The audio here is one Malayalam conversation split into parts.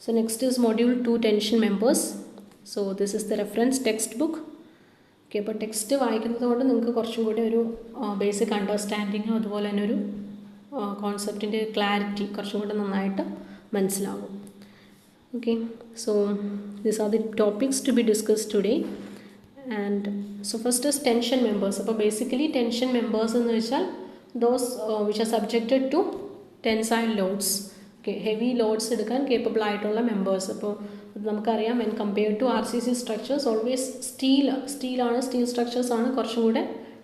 So next is module 2 tension members. So this is the reference textbook. Okay, അപ്പോൾ ടെക്സ്റ്റ് വായിക്കുന്നത് കൊണ്ട് നിങ്ങൾക്ക് കുറച്ചും കൂടി ഒരു ബേസിക് അണ്ടർസ്റ്റാൻഡിങ്ങും അതുപോലെ തന്നെ ഒരു കോൺസെപ്റ്റിൻ്റെ ക്ലാരിറ്റി കുറച്ചും കൂടി നന്നായിട്ട് മനസ്സിലാവും. Okay, so these are the topics to be discuss today. And so first is tension members. അപ്പോൾ ബേസിക്കലി ടെൻഷൻ മെമ്പേഴ്സ് എന്ന് വെച്ചാൽ those which are subjected to tensile loads. Okay, heavy loads എടുക്കാൻ കേപ്പബിൾ ആയിട്ടുള്ള മെമ്പേഴ്സ്. അപ്പോൾ നമുക്കറിയാം, when compared to RCC structures always steel structures ആണ് കുറച്ചും കൂടെ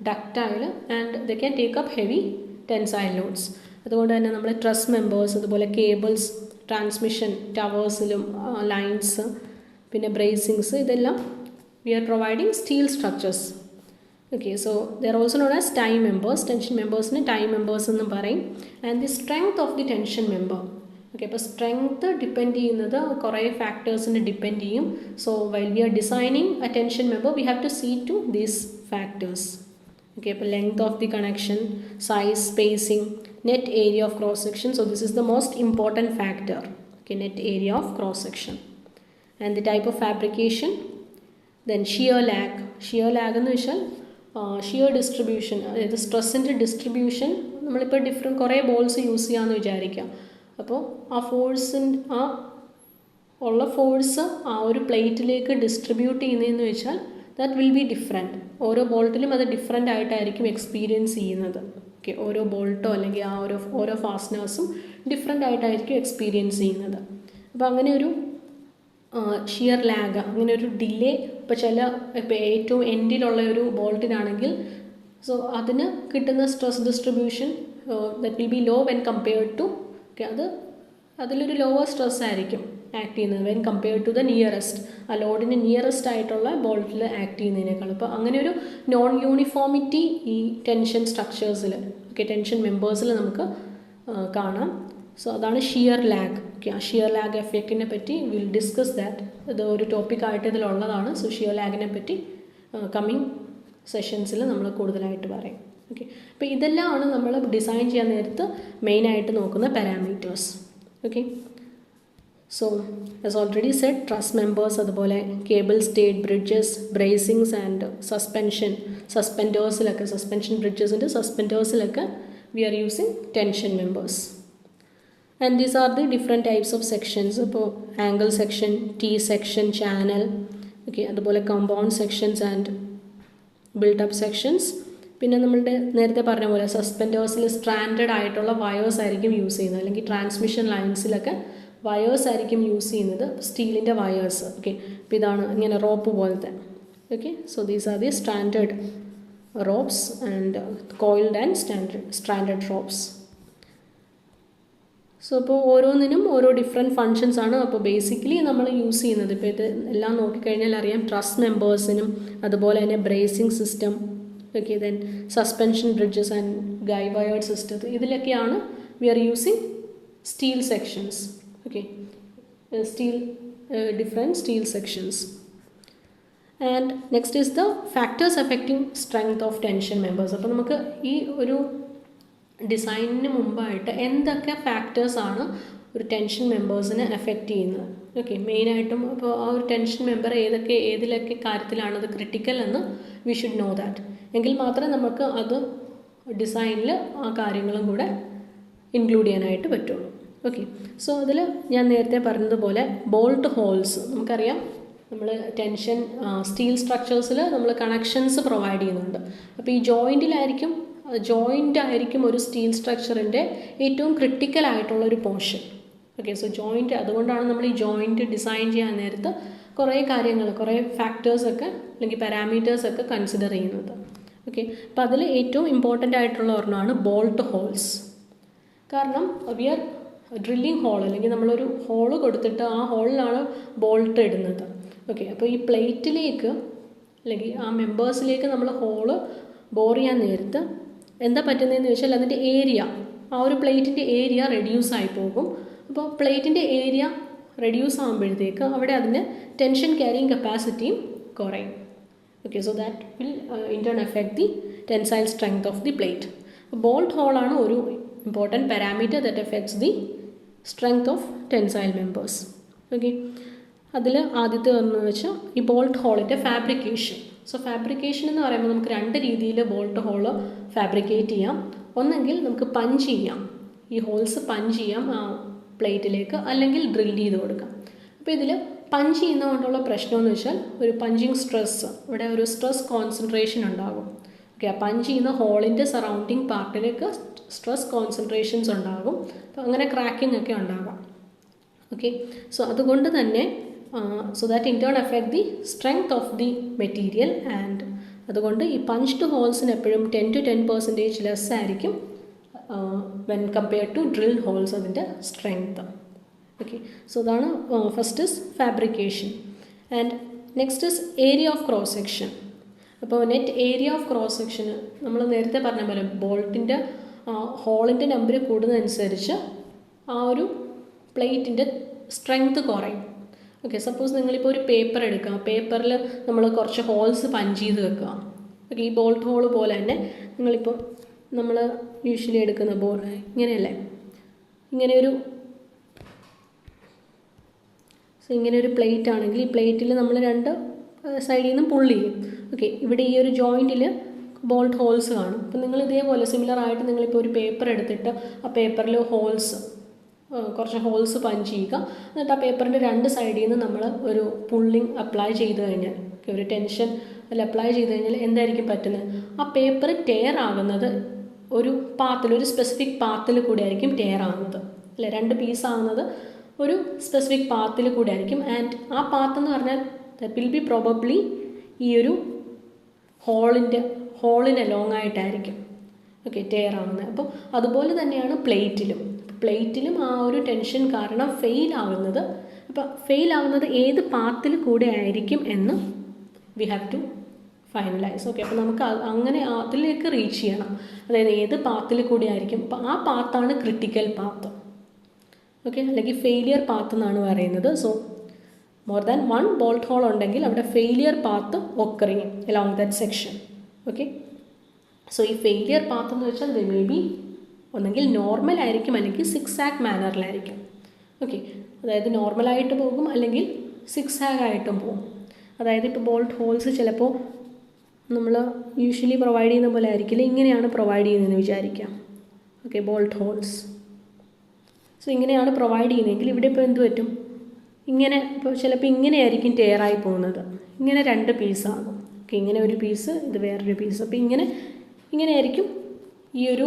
ductile and they can take up heavy tensile loads. അതുകൊണ്ട് തന്നെ നമ്മൾ ട്രസ് മെമ്പേഴ്സ്, അതുപോലെ കേബിൾസ്, ട്രാൻസ്മിഷൻ ടവേഴ്സിലും ലൈൻസ്, പിന്നെ ബ്രേസിങ്സ്, ഇതെല്ലാം we are providing steel structures. Okay, so they are also known as tie members. Tension members ne tie members ennu parayum. And the strength of the tension member. Okay, appo strength depend cheyyunnathu kore factors ne depend cheyyum. So while we are designing a tension member, we have to see to these factors. Okay, appo length of the connection, size, spacing, net area of cross section. So this is the most important factor. Okay, net area of cross section. And the type of fabrication, then shear lag ennu vechal shear distribution, അതായത് സ്ട്രെസ്സിൻ്റെ ഡിസ്ട്രിബ്യൂഷൻ. നമ്മളിപ്പോൾ ഡിഫറെൻറ്റ് കുറേ ബോൾസ് യൂസ് ചെയ്യാമെന്ന് വിചാരിക്കാം. അപ്പോൾ ആ ഉള്ള ഫോഴ്സ് ആ ഒരു പ്ലേറ്റിലേക്ക് ഡിസ്ട്രിബ്യൂട്ട് ചെയ്യുന്നതെന്ന് വെച്ചാൽ ദാറ്റ് വിൽ ബി ഡിഫറെൻറ്റ്. ഓരോ ബോൾട്ടിലും അത് ഡിഫറെൻ്റ് ആയിട്ടായിരിക്കും എക്സ്പീരിയൻസ് ചെയ്യുന്നത്. ഓക്കെ, ഓരോ ബോൾട്ടോ അല്ലെങ്കിൽ ആ ഓരോ ഫാസ്റ്റനേഴ്സും ഡിഫറെൻ്റ് ആയിട്ടായിരിക്കും എക്സ്പീരിയൻസ് ചെയ്യുന്നത്. അപ്പോൾ അങ്ങനെ ഒരു ഷിയർ ലാഗ്, അങ്ങനെ ഒരു ഡിലേ ഇപ്പോൾ ഏറ്റവും എൻഡിലുള്ള ഒരു ബോൾട്ടിനാണെങ്കിൽ സോ അതിന് കിട്ടുന്ന stress distribution that will be low when compared to, okay, അതിലൊരു ലോവർ സ്ട്രെസ് ആയിരിക്കും ആക്ട് ചെയ്യുന്നത് when compared to the nearest, ആ ലോഡിന് നിയറസ്റ്റ് ആയിട്ടുള്ള ബോൾട്ടിൽ ആക്ട് ചെയ്യുന്നതിനേക്കാൾ. അപ്പോൾ അങ്ങനെ ഒരു നോൺ യൂണിഫോമിറ്റി ഈ ടെൻഷൻ സ്ട്രക്ചേഴ്സിൽ, ഓക്കെ, ടെൻഷൻ മെമ്പേഴ്സിൽ നമുക്ക് കാണാം. സോ അതാണ് ഷിയർ ലാഗ്. ഓക്കെ, ആ ഷിയർ ലാഗ് എഫക്റ്റിനെ പറ്റി വിൽ ഡിസ്കസ് ദാറ്റ്. ഇത് ഒരു ടോപ്പിക്കായിട്ട് ഇതിലുള്ളതാണ്. സോ ഷിയർ ലാഗിനെ പറ്റി കമ്മിങ് സെഷൻസിൽ നമ്മൾ കൂടുതലായിട്ട് പറയും. ഓക്കെ, അപ്പോൾ ഇതെല്ലാമാണ് നമ്മൾ ഡിസൈൻ ചെയ്യാൻ നേരത്ത് മെയിനായിട്ട് നോക്കുന്ന parameters. Okay, so as already said, truss members, അതുപോലെ cable stayed bridges, bracings and സസ്പെൻഡേഴ്സിലൊക്കെ, സസ്പെൻഷൻ ബ്രിഡ്ജസിൻ്റെ സസ്പെൻഡേഴ്സിലൊക്കെ we are using tension members. And these are the different types of sections. അപ്പോൾ angle section, T section, channel, okay, അതുപോലെ compound sections and built up sections. പിന്നെ നമ്മളുടെ നേരത്തെ പറഞ്ഞ പോലെ സസ്പെൻഡേഴ്സിൽ സ്ട്രാൻഡഡ് ആയിട്ടുള്ള വയേഴ്സ് ആയിരിക്കും യൂസ് ചെയ്യുന്നത്, അല്ലെങ്കിൽ ട്രാൻസ്മിഷൻ ലൈൻസിലൊക്കെ വയേഴ്സ് ആയിരിക്കും യൂസ് ചെയ്യുന്നത്, സ്റ്റീലിൻ്റെ വയേഴ്സ്. ഓക്കെ, അപ്പോൾ ഇതാണ് ഇങ്ങനെ റോപ്പ് പോലത്തെ. Okay, so these are the standard ropes and coiled and standard ropes. So ഇപ്പോൾ ഓരോന്നിനും ഓരോ ഡിഫറെൻറ്റ് ഫങ്ഷൻസ് ആണ്. അപ്പോൾ ബേസിക്കലി നമ്മൾ യൂസ് ചെയ്യുന്നത്, ഇപ്പോൾ ഇത് എല്ലാം നോക്കിക്കഴിഞ്ഞാൽ അറിയാം, ട്രസ് മെമ്പേഴ്സിനും അതുപോലെ തന്നെ bracing system, okay, then suspension bridges and guy wired system, ഇതിലൊക്കെയാണ് we are using steel sections. Okay, different steel sections. And next is the factors affecting strength of tension members. അപ്പോൾ നമുക്ക് ഈ ഒരു ഡിസൈനിന് മുമ്പായിട്ട് എന്തൊക്കെ ഫാക്ടേഴ്സാണ് ഒരു ടെൻഷൻ മെമ്പേഴ്സിനെ എഫക്റ്റ് ചെയ്യുന്നത്. ഓക്കെ, മെയിനായിട്ടും അപ്പോൾ ആ ഒരു ടെൻഷൻ മെമ്പർ ഏതിലൊക്കെ കാര്യത്തിലാണ് അത് ക്രിട്ടിക്കൽ എന്ന് വി ഷുഡ് നോ ദാറ്റ്. എങ്കിൽ മാത്രമേ നമുക്ക് അത് ഡിസൈനിൽ ആ കാര്യങ്ങളും കൂടെ ഇൻക്ലൂഡ് ചെയ്യാനായിട്ട് പറ്റുള്ളൂ. ഓക്കെ, സോ അതിൽ ഞാൻ നേരത്തെ പറഞ്ഞതുപോലെ ബോൾട്ട് ഹോൾസ്, നമുക്കറിയാം നമ്മൾ ടെൻഷൻ സ്റ്റീൽ സ്ട്രക്ചേഴ്സിൽ നമ്മൾ കണക്ഷൻസ് പ്രൊവൈഡ് ചെയ്യുന്നുണ്ട്. അപ്പോൾ ഈ ജോയിൻ്റ് ആയിരിക്കും ഒരു സ്റ്റീൽ സ്ട്രക്ചറിൻ്റെ ഏറ്റവും ക്രിട്ടിക്കൽ ആയിട്ടുള്ള ഒരു പോർഷൻ. ഓക്കെ, സോ ജോയിൻ്റ്, അതുകൊണ്ടാണ് നമ്മൾ ഈ ജോയിൻ്റ് ഡിസൈൻ ചെയ്യാൻ നേരത്ത് കുറേ കാര്യങ്ങൾ, കുറേ ഫാക്ടേഴ്സൊക്കെ അല്ലെങ്കിൽ പാരാമീറ്റേഴ്സൊക്കെ കൺസിഡർ ചെയ്യുന്നത്. ഓക്കെ, അപ്പോൾ അതിൽ ഏറ്റവും ഇമ്പോർട്ടൻ്റ് ആയിട്ടുള്ള ഒരെണ്ണമാണ് ബോൾട്ട് ഹോൾസ്. കാരണം വി ആർ ഡ്രില്ലിങ് ഹോൾ, അല്ലെങ്കിൽ നമ്മളൊരു ഹോള് കൊടുത്തിട്ട് ആ ഹോളിലാണ് ബോൾട്ട് ഇടുന്നത്. ഓക്കെ, അപ്പോൾ ഈ പ്ലേറ്റിലേക്ക് അല്ലെങ്കിൽ ആ മെമ്പേഴ്സിലേക്ക് നമ്മൾ ഹോള് ബോർ ചെയ്യാൻ നേരത്ത് എന്താ പറ്റുന്നതെന്ന് വെച്ചാൽ അതിൻ്റെ ഏരിയ, ആ ഒരു പ്ലേറ്റിൻ്റെ ഏരിയ റെഡ്യൂസ് ആയി പോകും. അപ്പോൾ പ്ലേറ്റിൻ്റെ ഏരിയ റെഡ്യൂസ് ആകുമ്പോഴത്തേക്ക് അവിടെ അതിന് ടെൻഷൻ ക്യാരിങ് കപ്പാസിറ്റിയും കുറയും. Okay, so that will in turn effect the tensile strength of the plate. Bolt ഹോളാണ് ഒരു important parameter that effects the strength of tensile members. Okay, അതിൽ ആദ്യത്തെ എന്ന് വെച്ചാൽ ഈ ബോൾട്ട് ഹോളിൻ്റെ ഫാബ്രിക്കേഷൻ. സോ ഫാബ്രിക്കേഷൻ എന്ന് പറയുമ്പോൾ നമുക്ക് രണ്ട് രീതിയിൽ ബോൾട്ട് ഹോൾ ഫാബ്രിക്കേറ്റ് ചെയ്യാം. ഒന്നെങ്കിൽ നമുക്ക് പഞ്ച് ചെയ്യാം, ഈ ഹോൾസ് പഞ്ച് ചെയ്യാം ആ പ്ലേറ്റിലേക്ക്, അല്ലെങ്കിൽ ഡ്രില്ല് ചെയ്ത് കൊടുക്കാം. അപ്പോൾ ഇതിൽ പഞ്ച് ചെയ്യുന്നതുകൊണ്ടുള്ള പ്രശ്നമെന്ന് വെച്ചാൽ ഒരു പഞ്ചിങ് സ്ട്രെസ്, ഇവിടെ ഒരു സ്ട്രെസ് കോൺസെൻട്രേഷൻ ഉണ്ടാകും. ഓക്കെ, ആ പഞ്ച് ചെയ്യുന്ന ഹോളിൻ്റെ സറൗണ്ടിങ് പാർട്ടിലേക്ക് സ്ട്രെസ് കോൺസെൻട്രേഷൻസ് ഉണ്ടാകും. അപ്പോൾ അങ്ങനെ ക്രാക്കിംഗ് ഒക്കെ ഉണ്ടാകാം. ഓക്കെ, സോ അതുകൊണ്ട് തന്നെ so that in turn effect the strength of the material. And അതുകൊണ്ട് ഈ പഞ്ച്ഡ് ഹോൾസിന് എപ്പോഴും 10 to 10% ലെസ് ആയിരിക്കും when compared to drill holes, അതിൻ്റെ സ്ട്രെങ്ത്. ഓക്കെ, സോ അതാണ് first is fabrication. And next is area of cross section. അപ്പോൾ നെറ്റ് ഏരിയ ഓഫ് ക്രോസ് സെക്ഷന് നമ്മൾ നേരത്തെ പറഞ്ഞ പോലെ ബോൾട്ടിൻ്റെ ഹോളിൻ്റെ നമ്പർ കൂടുന്നതനുസരിച്ച് ആ ഒരു പ്ലേറ്റിൻ്റെ സ്ട്രെങ്ത് കുറയും. ഓക്കെ, സപ്പോസ് നിങ്ങളിപ്പോൾ ഒരു പേപ്പർ എടുക്കുക, പേപ്പറിൽ നമ്മൾ കുറച്ച് ഹോൾസ് പഞ്ച് ചെയ്ത് വെക്കുക. ഓക്കെ, ഈ ബോൾട്ട് ഹോൾ പോലെ തന്നെ നിങ്ങളിപ്പോൾ നമ്മൾ യൂഷ്വലി എടുക്കുന്ന ബോൾ ഇങ്ങനെയല്ലേ, ഇങ്ങനെ ഒരു പ്ലേറ്റ് ആണെങ്കിൽ ഈ പ്ലേറ്റിൽ നമ്മൾ രണ്ട് സൈഡിൽ നിന്നും പുള്ളി ചെയ്യും. ഓക്കെ, ഇവിടെ ഈ ഒരു ജോയിൻറ്റിൽ ബോൾട്ട് ഹോൾസ് കാണും. അപ്പോൾ നിങ്ങൾ ഇതേപോലെ സിമിലറായിട്ട് നിങ്ങളിപ്പോൾ ഒരു പേപ്പർ എടുത്തിട്ട് ആ പേപ്പറിൽ കുറച്ച് ഹോൾസ് പഞ്ച് ചെയ്യുക. എന്നിട്ട് ആ പേപ്പറിൻ്റെ രണ്ട് സൈഡിൽ നിന്ന് നമ്മൾ ഒരു പുള്ളിങ് അപ്ലൈ ചെയ്ത് കഴിഞ്ഞാൽ, ഒരു ടെൻഷൻ അതിൽ അപ്ലൈ ചെയ്ത് കഴിഞ്ഞാൽ എന്തായിരിക്കും പറ്റുന്നത്? ആ പേപ്പർ ടെയർ ആകുന്നത് ഒരു സ്പെസിഫിക് പാത്തിൽ കൂടെ ആയിരിക്കും ടെയർ ആകുന്നത്, അല്ലേ? രണ്ട് പീസ് ആകുന്നത് ഒരു സ്പെസിഫിക് പാത്തിൽ കൂടെ ആയിരിക്കും. ആൻഡ് ആ പാത്ത് എന്ന് പറഞ്ഞാൽ ദാറ്റ് വിൽ ബി പ്രോബബ്ലി ഈ ഒരു ഹോളിന് ലോങ് ആയിട്ടായിരിക്കും ഓക്കെ ടെയർ ആകുന്നത്. അപ്പോൾ അതുപോലെ തന്നെയാണ് പ്ലേറ്റിലും ആ ഒരു ടെൻഷൻ കാരണം ഫെയിൽ ആകുന്നത് ഏത് പാത്തിൽ കൂടെ ആയിരിക്കും എന്ന് we have to finalise. Okay, അപ്പോൾ നമുക്ക് അങ്ങനെ അതിലേക്ക് റീച്ച് ചെയ്യണം. അതായത് ഏത് പാത്തിൽ കൂടെ ആയിരിക്കും, അപ്പോൾ ആ പാത്താണ് ക്രിട്ടിക്കൽ പാത്ത്. ഓക്കെ, അല്ലെങ്കിൽ ഫെയിലിയർ പാത്ത് എന്നാണ് പറയുന്നത്. So more than one bolt hole ഉണ്ടെങ്കിൽ അവിടെ ഫെയിലിയർ പാത്ത് ഒക്കർ ചെയ്യും along that section. Okay, so ഈ ഫെയിലിയർ പാത്ത് എന്ന് വെച്ചാൽ ദേ മേ ബി ഒന്നെങ്കിൽ നോർമൽ ആയിരിക്കും, അല്ലെങ്കിൽ സിക്സാഗ് മാനറിലായിരിക്കും. ഓക്കെ, അതായത് നോർമലായിട്ട് പോകും, അല്ലെങ്കിൽ സിക്സാഗ് ആയിട്ടും പോകും. അതായത് ഇപ്പോൾ ബോൾട്ട് ഹോൾസ് ചിലപ്പോൾ നമ്മൾ യൂഷ്വലി പ്രൊവൈഡ് ചെയ്യുന്ന പോലെ ആയിരിക്കില്ല, ഇങ്ങനെയാണ് പ്രൊവൈഡ് ചെയ്യുന്നതെന്ന് വിചാരിക്കാം. ഓക്കെ, ബോൾട്ട് ഹോൾസ് സോ ഇങ്ങനെയാണ് പ്രൊവൈഡ് ചെയ്യുന്നതെങ്കിൽ ഇവിടെ ഇപ്പോൾ എന്ത് പറ്റും? ഇപ്പോൾ ചിലപ്പോൾ ഇങ്ങനെയായിരിക്കും ടെയറായി പോകുന്നത്. ഇങ്ങനെ രണ്ട് പീസാകും. ഓക്കെ, ഇങ്ങനെ ഒരു പീസ്, ഇത് വേറൊരു പീസ്. അപ്പോൾ ഇങ്ങനെയായിരിക്കും ഈ ഒരു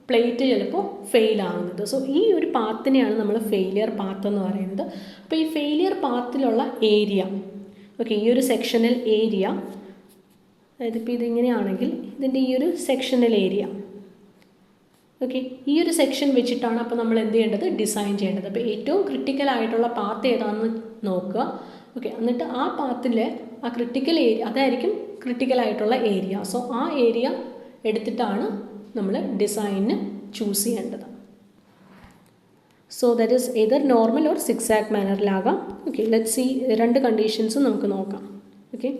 പ്ലേറ്റ് ചിലപ്പോൾ ഫെയിൽ ആകുന്നത്. സോ ഈ ഒരു പാത്തിനെയാണ് നമ്മൾ ഫെയിലിയർ പാത്ത് എന്ന് പറയുന്നത്. അപ്പോൾ ഈ ഫെയിലിയർ പാത്തിലുള്ള ഏരിയ, ഓക്കെ, ഈ ഒരു സെക്ഷണൽ ഏരിയ, അതായത് ഇപ്പോൾ ഇതിങ്ങനെയാണെങ്കിൽ ഇതിൻ്റെ ഈ ഒരു സെക്ഷണൽ ഏരിയ, ഓക്കെ, ഈ ഒരു സെക്ഷൻ വെച്ചിട്ടാണ് അപ്പോൾ നമ്മൾ എന്ത് ചെയ്യേണ്ടത്? ഡിസൈൻ ചെയ്യേണ്ടത്. അപ്പോൾ ഏറ്റവും ക്രിട്ടിക്കൽ ആയിട്ടുള്ള പാത്ത് ഏതാണെന്ന് നോക്കുക. ഓക്കെ, എന്നിട്ട് ആ പാത്തിലെ ആ ക്രിട്ടിക്കൽ ഏരിയ, അതായിരിക്കും ക്രിട്ടിക്കൽ ആയിട്ടുള്ള ഏരിയ. സോ ആ ഏരിയ എടുത്തിട്ടാണ് നമ്മൾ ഡിസൈനിന് ചൂസ് ചെയ്യേണ്ടത്. So that is either normal or zigzag മാനറിലാകാം. ഓക്കെ, ലെറ്റ്സ് സീ രണ്ട് കണ്ടീഷൻസും നമുക്ക് നോക്കാം. ഓക്കെ,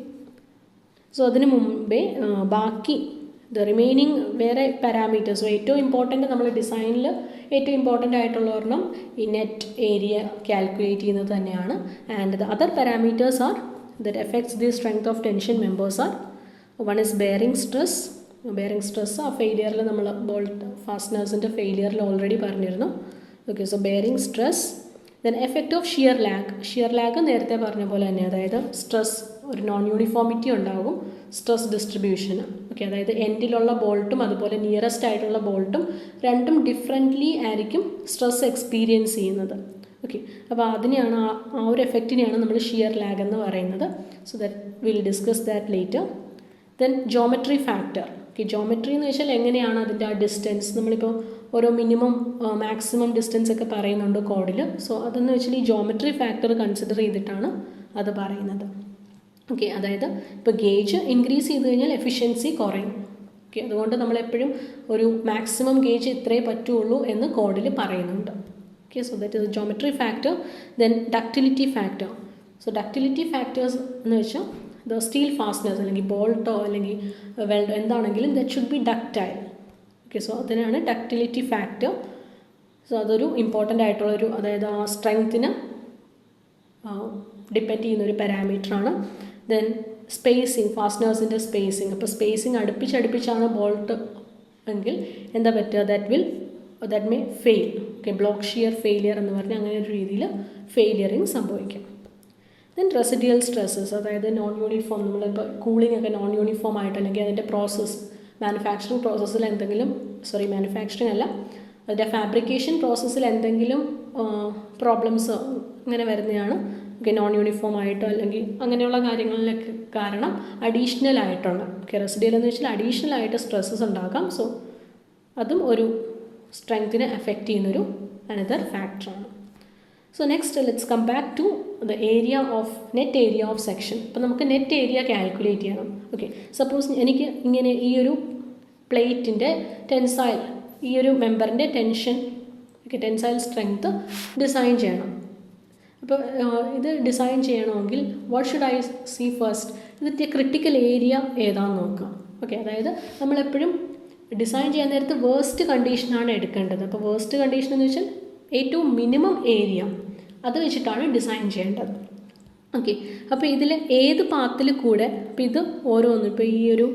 സോ അതിന് മുമ്പേ ബാക്കി റിമൈനിങ് വേറെ പാരാമീറ്റേഴ്സ് ഏറ്റവും ഇമ്പോർട്ടൻ്റ് നമ്മൾ ഡിസൈനിൽ ഏറ്റവും ഇമ്പോർട്ടൻ്റ് ആയിട്ടുള്ള ഒരെണ്ണം ഈ നെറ്റ് ഏരിയ കാൽക്കുലേറ്റ് ചെയ്യുന്നത് തന്നെയാണ്. And the other parameters are that effects the strength of tension members are one is bearing stress ആ ഫെയിലിയറിൽ നമ്മൾ ബോൾട്ട് ഫാസ്റ്റനേഴ്സിൻ്റെ ഫെയിലിയറിൽ ഓൾറെഡി പറഞ്ഞിരുന്നു. Okay, so bearing stress, then effect of shear lag നേരത്തെ പറഞ്ഞ പോലെ തന്നെ, അതായത് സ്ട്രെസ് ഒരു നോൺ യൂണിഫോമിറ്റി ഉണ്ടാകും സ്ട്രെസ് ഡിസ്ട്രിബ്യൂഷന്. ഓക്കെ, അതായത് എൻഡിലുള്ള ബോൾട്ടും അതുപോലെ നിയറസ്റ്റ് ആയിട്ടുള്ള ബോൾട്ടും രണ്ടും ഡിഫറെൻ്റ്ലി ആയിരിക്കും സ്ട്രെസ് എക്സ്പീരിയൻസ് ചെയ്യുന്നത്. ഓക്കെ, അപ്പോൾ അതിനെയാണ് ആ ഒരു എഫക്റ്റിനെയാണ് നമ്മൾ ഷിയർ ലാഗ് എന്ന് പറയുന്നത്. So that will discuss that later. Then geometry factor. Okay, geometry എന്ന് വെച്ചാൽ എങ്ങനെയാണ് അതിൻ്റെ ആ ഡിസ്റ്റൻസ്, നമ്മളിപ്പോൾ ഓരോ മിനിമം മാക്സിമം ഡിസ്റ്റൻസ് ഒക്കെ പറയുന്നുണ്ട് കോഡിൽ. സോ അതെന്ന് വെച്ചാൽ ഈ ജോമെട്രി ഫാക്ടർ കൺസിഡർ ചെയ്തിട്ടാണ് അത് പറയുന്നത്. ഓക്കെ, അതായത് ഇപ്പോൾ ഗേജ് ഇൻക്രീസ് ചെയ്ത് കഴിഞ്ഞാൽ എഫിഷ്യൻസി കുറയും. ഓക്കെ, അതുകൊണ്ട് നമ്മളെപ്പോഴും ഒരു മാക്സിമം ഗേജ് ഇത്രേ പറ്റുള്ളൂ എന്ന് കോഡിൽ പറയുന്നുണ്ട്. Okay, so that is geometry factor. Then ductility factor. So ductility factors എന്ന് വെച്ചാൽ ദ സ്റ്റീൽ ഫാസ്റ്റനേഴ്സ് അല്ലെങ്കിൽ ബോൾട്ടോ അല്ലെങ്കിൽ വെൽഡോ എന്താണെങ്കിലും that should be ductile. Okay, so അതിനാണ് ഡക്റ്റിലിറ്റി ഫാക്ടർ. സോ അതൊരു ഇമ്പോർട്ടൻ്റ് ആയിട്ടുള്ളൊരു, അതായത് ആ സ്ട്രെങ്ത്തിന് ഡിപ്പെൻഡ് ചെയ്യുന്ന ഒരു പാരാമീറ്ററാണ്. ദെൻ സ്പേസിങ്, ഫാസ്റ്റനേഴ്സിൻ്റെ സ്പേസിങ്. അപ്പോൾ സ്പേസിങ് അടുപ്പിച്ചടുപ്പിച്ചാണ് ബോൾട്ട് എങ്കിൽ എന്താ പറ്റുക, that may fail. Okay, block shear failure എന്ന് പറഞ്ഞാൽ അങ്ങനെ ഒരു രീതിയിൽ ഫെയിലിയറിങ് സംഭവിക്കും. ദെൻ റെസിഡ്യൂവൽ സ്ട്രെസ്സസ്, അതായത് നോൺ യൂണിഫോം, നമ്മളിപ്പോൾ കൂളിംഗ് ഒക്കെ നോൺ യൂണിഫോം ആയിട്ട് അല്ലെങ്കിൽ അതിൻ്റെ പ്രോസസ്സ് മാനുഫാക്ചറിങ് പ്രോസസ്സിൽ എന്തെങ്കിലും മാനുഫാക്ചറിങ് അല്ല, അതിൻ്റെ ഫാബ്രിക്കേഷൻ പ്രോസസ്സിൽ എന്തെങ്കിലും പ്രോബ്ലംസ് അങ്ങനെ വരുന്നതാണ് നോൺ യൂണിഫോം ആയിട്ടോ അല്ലെങ്കിൽ അങ്ങനെയുള്ള കാര്യങ്ങളിലൊക്കെ കാരണം അഡീഷണൽ ആയിട്ടുള്ള റെസിഡ്യൂവൽ എന്ന് വെച്ചാൽ അഡീഷണൽ ആയിട്ട് സ്ട്രെസ്സസ് ഉണ്ടാകാം. സോ അതും ഒരു സ്ട്രെങ്ത്തിനെ എഫക്റ്റ് ചെയ്യുന്നൊരു അനദർ ഫാക്ടറാണ്. So next let's come back to the area of net area of section. അപ്പോൾ നമുക്ക് നെറ്റ് ഏരിയ കാൽക്കുലേറ്റ് ചെയ്യണം. ഓക്കെ, സപ്പോസ് എനിക്ക് ഇങ്ങനെ ഈ ഒരു പ്ലേറ്റിൻ്റെ ടെൻസൈൽ, ഈ ഒരു മെമ്പറിൻ്റെ ടെൻസൈൽ സ്ട്രെങ്ത്ത് ഡിസൈൻ ചെയ്യണം. അപ്പോൾ ഇത് ഡിസൈൻ ചെയ്യണമെങ്കിൽ what should I see first, ഇതിൻ്റെ ക്രിട്ടിക്കൽ ഏരിയ ഏതാണെന്ന് നോക്കാം. ഓക്കെ, അതായത് നമ്മളെപ്പോഴും ഡിസൈൻ ചെയ്യാൻ നേരത്ത് വേസ്റ്റ് കണ്ടീഷനാണ് എടുക്കേണ്ടത്. അപ്പോൾ വേസ്റ്റ് കണ്ടീഷൻ എന്ന് വെച്ചാൽ ഏറ്റവും മിനിമം ഏരിയ അത് വെച്ചിട്ടാണ് ഡിസൈൻ ചെയ്യേണ്ടത്. ഓക്കെ, അപ്പോൾ ഇതിൽ ഏത് പാത്തിൽ കൂടെ, അപ്പോൾ ഇത് ഓരോന്നും ഇപ്പോൾ ഈ ഒരു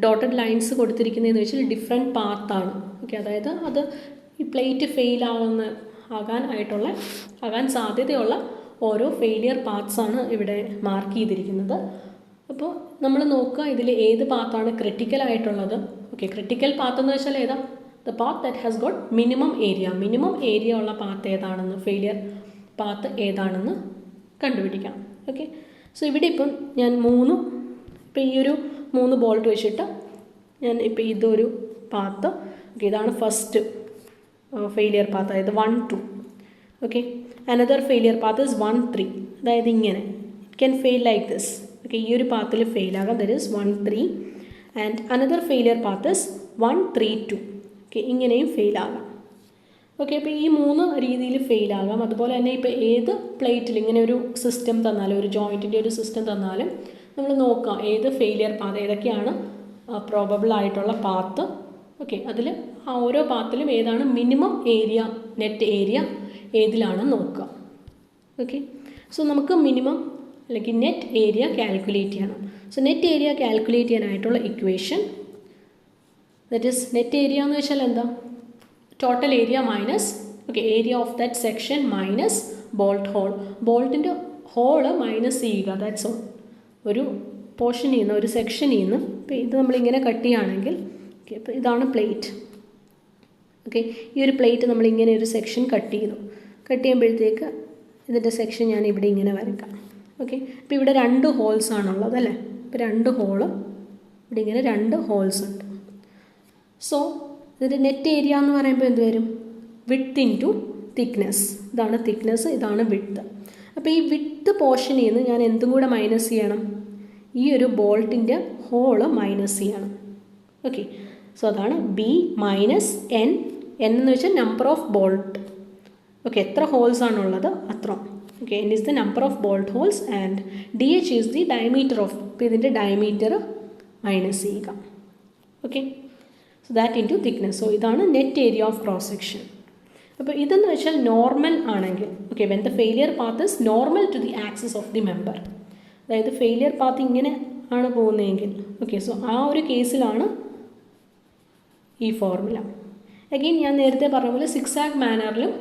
ഡോട്ടഡ് ലൈൻസ് കൊടുത്തിരിക്കുന്നതെന്ന് വെച്ചാൽ ഡിഫറെൻറ്റ് പാത്താണ്. ഓക്കെ, അതായത് അത് ഈ പ്ലേറ്റ് ഫെയിൽ ആകാൻ സാധ്യതയുള്ള ഓരോ ഫെയിലിയർ പാത്സാണ് ഇവിടെ മാർക്ക് ചെയ്തിരിക്കുന്നത്. അപ്പോൾ നമ്മൾ നോക്കുക ഇതിൽ ഏത് പാത്താണ് ക്രിട്ടിക്കൽ ആയിട്ടുള്ളത്. ഓക്കെ, ക്രിട്ടിക്കൽ പാത്ത് എന്ന് വെച്ചാൽ ഏതാ, the path that has got minimum area ഉള്ള പാത്ത് ഏതാണെന്ന്, ഫെയിലിയർ പാത്ത് ഏതാണെന്ന് കണ്ടുപിടിക്കണം. ഓക്കെ, സോ ഇവിടെ ഇപ്പം ഞാൻ ഇപ്പോൾ ഈ ഒരു 3 ബോൾട്ട് വെച്ചിട്ട് ഞാൻ ഇപ്പോൾ ഇതൊരു പാത്ത്, ഓക്കെ, ഇതാണ് ഫസ്റ്റ് ഫെയിലിയർ പാത്ത്, അതായത് 1, 2. Okay, another failure path is 1, 3. അതായത് ഇങ്ങനെ it can fail like this. Okay, ഈ ഒരു പാത്തിൽ ഫെയിൽ ആകാം, that is 1, 3. And another failure path is 1, 3, 2. Okay, ഇങ്ങനെയും ഫെയിൽ ആകാം. ഓക്കെ, അപ്പോൾ ഈ 3 രീതിയിൽ ഫെയിൽ ആകാം. അതുപോലെ തന്നെ ഇപ്പോൾ ഏത് പ്ലേറ്റിൽ ഇങ്ങനെ ഒരു സിസ്റ്റം തന്നാലും, ഒരു ജോയിൻറ്റിൻ്റെ ഒരു സിസ്റ്റം തന്നാലും നമ്മൾ നോക്കാം ഏത് ഫെയിലിയർ പാത്ത്, ഏതൊക്കെയാണ് പ്രോബബിൾ ആയിട്ടുള്ള പാത്ത്. ഓക്കെ, അതിൽ ആ ഓരോ പാത്തിലും ഏതാണ് മിനിമം ഏരിയ, നെറ്റ് ഏരിയ ഏതിലാണെന്ന് നോക്കുക. ഓക്കെ, സോ നമുക്ക് മിനിമം അല്ലെങ്കിൽ നെറ്റ് ഏരിയ കാൽക്കുലേറ്റ് ചെയ്യണം. സോ നെറ്റ് ഏരിയ കാൽക്കുലേറ്റ് ചെയ്യാനായിട്ടുള്ള equation, that is net area എന്ന് വെച്ചാൽ എന്താ, total area minus, okay, area of that section minus bolt hole. ബോൾട്ടിൻ്റെ ഹോള് മൈനസ് ചെയ്യുക, ദാറ്റ്സ് ഓൾ. ഒരു പോർഷനിൽ നിന്ന്, ഒരു സെക്ഷനിൽ നിന്ന്, ഇപ്പോൾ ഇത് നമ്മളിങ്ങനെ കട്ട് ചെയ്യുകയാണെങ്കിൽ, ഓക്കെ, അപ്പോൾ ഇതാണ് പ്ലേറ്റ്. ഓക്കെ, ഈ ഒരു പ്ലേറ്റ് നമ്മളിങ്ങനെ ഒരു സെക്ഷൻ കട്ട് ചെയ്യുമ്പോഴത്തേക്ക് ഇതിൻ്റെ സെക്ഷൻ ഞാൻ ഇവിടെ ഇങ്ങനെ വരയ്ക്കാം. ഓക്കെ, ഇപ്പോൾ ഇവിടെ 2 ഹോൾസ് ആണുള്ളത് അല്ലേ, ഇപ്പോൾ 2 ഹോള് ഇവിടെ ഇങ്ങനെ 2 ഹോൾസ് ഉണ്ട്. സോ ഇതിൻ്റെ നെറ്റ് ഏരിയ എന്ന് പറയുമ്പോൾ എന്ത് വരും, വിഡ്ത്ത് ഇൻറ്റു തിക്നെസ്. ഇതാണ് തിക്നെസ്, ഇതാണ് വിഡ്ത്ത്. അപ്പോൾ ഈ വിഡ്ത്ത് പോർഷനിൽ നിന്ന് ഞാൻ എന്തും കൂടെ മൈനസ് ചെയ്യണം, ഈ ഒരു ബോൾട്ടിൻ്റെ ഹോള് മൈനസ് ചെയ്യണം. ഓക്കെ, സോ അതാണ് ബി മൈനസ് എൻ. എൻ എന്ന് വെച്ചാൽ നമ്പർ ഓഫ് ബോൾട്ട്. ഓക്കെ, എത്ര ഹോൾസ് ആണുള്ളത് അത്ര. Okay, N is the number of bolt holes and D H is the diameter of, ഇപ്പോൾ ഇതിൻ്റെ ഡയമീറ്റർ മൈനസ് ചെയ്യുക. Okay, so that into thickness. So ഇതാണ് net area of cross section. അപ്പോൾ ഇതെന്ന് വെച്ചാൽ നോർമൽ ആണെങ്കിൽ, okay, when the failure path is normal to the axis of the member, അതായത് ഫെയിലിയർ പാത്ത് ഇങ്ങനെ ആണ് പോകുന്നതെങ്കിൽ, ഓക്കെ, സോ ആ ഒരു കേസിലാണ് ഈ ഫോർമുല. അഗെയിൻ ഞാൻ നേരത്തെ പറഞ്ഞ പോലെ സിക്സാക് മാനറിലും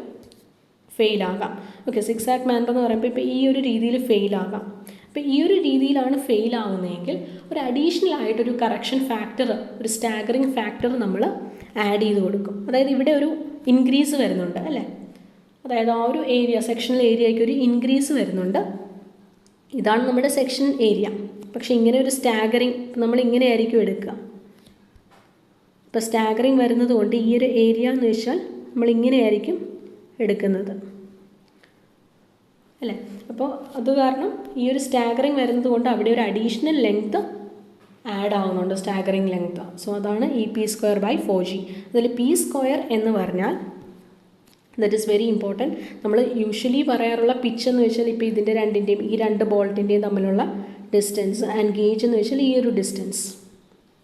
ഫെയിൽ ആകാം. ഓക്കെ, സിക്സാക് മാനർ എന്ന് പറയുമ്പോൾ ഇപ്പോൾ ഈ ഒരു രീതിയിൽ ഫെയിൽ ആകാം. അപ്പോൾ ഈ ഒരു രീതിയിലാണ് ഫെയിൽ ആകുന്നതെങ്കിൽ ഒരു അഡീഷണൽ ആയിട്ടൊരു കറക്ഷൻ ഫാക്ടർ, ഒരു സ്റ്റാഗറിങ് ഫാക്ടർ നമ്മൾ ആഡ് ചെയ്ത് കൊടുക്കും. അതായത് ഇവിടെ ഒരു ഇൻക്രീസ് വരുന്നുണ്ട് അല്ലേ, അതായത് ആ ഒരു ഏരിയ, സെക്ഷണൽ ഏരിയയ്ക്ക് ഒരു ഇൻക്രീസ് വരുന്നുണ്ട്. ഇതാണ് നമ്മുടെ സെക്ഷൻ ഏരിയ. പക്ഷേ ഇങ്ങനെ ഒരു സ്റ്റാഗറിങ് നമ്മളിങ്ങനെ ആയിരിക്കും എടുക്കുക. ഇപ്പോൾ സ്റ്റാഗറിങ് വരുന്നത് കൊണ്ട് ഈ ഒരു ഏരിയ എന്ന് വെച്ചാൽ നമ്മളിങ്ങനെ ആയിരിക്കും എടുക്കുന്നത് അല്ലേ. അപ്പോൾ അത് കാരണം ഈ ഒരു സ്റ്റാഗറിങ് വരുന്നത് കൊണ്ട് അവിടെ ഒരു അഡീഷണൽ ലെങ്ത്ത് ആഡ് ആവുന്നുണ്ട്, സ്റ്റാഗറിങ് ലെങ്ത്ത്. സോ അതാണ് EP²/4G. അതിൽ P² എന്ന് പറഞ്ഞാൽ ദറ്റ് ഈസ് വെരി ഇമ്പോർട്ടൻറ്റ്. നമ്മൾ യൂഷ്വലി പറയാറുള്ള പിച്ച് എന്ന് വെച്ചാൽ ഇപ്പോൾ ഇതിൻ്റെ രണ്ടിൻ്റെയും, ഈ 2 ബോൾട്ടിൻ്റെയും തമ്മിലുള്ള ഡിസ്റ്റൻസ്, ആൻഡ് ഗേജ് എന്ന് വെച്ചാൽ ഈ ഒരു ഡിസ്റ്റൻസ്.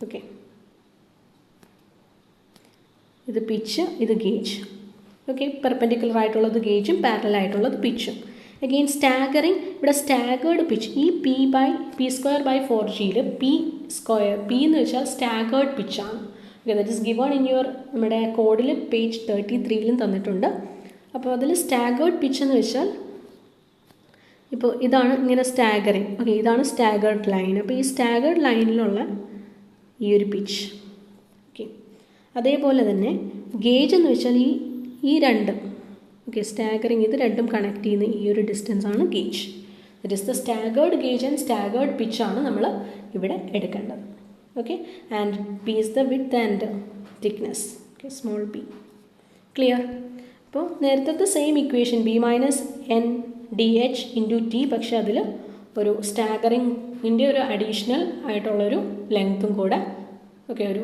ഓക്കെ, ഇത് പിച്ച്, ഇത് ഗേജ്. ഓക്കെ, പെർപെൻഡിക്കുലർ ആയിട്ടുള്ളത് ഗേജും പാരലൽ ആയിട്ടുള്ളത് പിച്ചും. അഗെയിൻ സ്റ്റാഗറിങ്, ഇവിടെ സ്റ്റാഗേർഡ് പിച്ച്, ഈ പി സ്ക്വയർ ബൈ 4Gയിൽ പി എന്ന് വെച്ചാൽ സ്റ്റാഗേർഡ് പിച്ചാണ്. Okay, that is given in your നമ്മുടെ കോഡിൽ പേജ് 33 തന്നിട്ടുണ്ട്. അപ്പോൾ അതിൽ സ്റ്റാഗേർഡ് പിച്ച് എന്ന് വെച്ചാൽ ഇപ്പോൾ ഇതാണ് ഇങ്ങനെ സ്റ്റാഗറിങ്. ഓക്കെ, ഇതാണ് സ്റ്റാഗേർഡ് ലൈൻ. അപ്പോൾ ഈ സ്റ്റാഗേർഡ് ലൈനിലുള്ള ഈ ഒരു പിച്ച്. ഓക്കെ, അതേപോലെ തന്നെ ഗേജ് എന്ന് വെച്ചാൽ ഈ രണ്ട്, ഓക്കെ, സ്റ്റാഗറിങ് ഇത് രണ്ടും കണക്ട് ചെയ്യുന്ന ഈ ഒരു ഡിസ്റ്റൻസ് ആണ് gauge. That is the staggered gauge and staggered പിച്ചാണ് നമ്മൾ ഇവിടെ എടുക്കേണ്ടത്. Okay, and P is the width and thickness. Okay, small P. Clear? അപ്പോൾ നേരത്തെ same equation B minus N D H into T, പക്ഷേ അതിൽ ഒരു സ്റ്റാഗറിങ്ങിൻ്റെ ഒരു അഡീഷണൽ ആയിട്ടുള്ളൊരു ലെങ്ത്തും കൂടെ, ഓക്കെ, ഒരു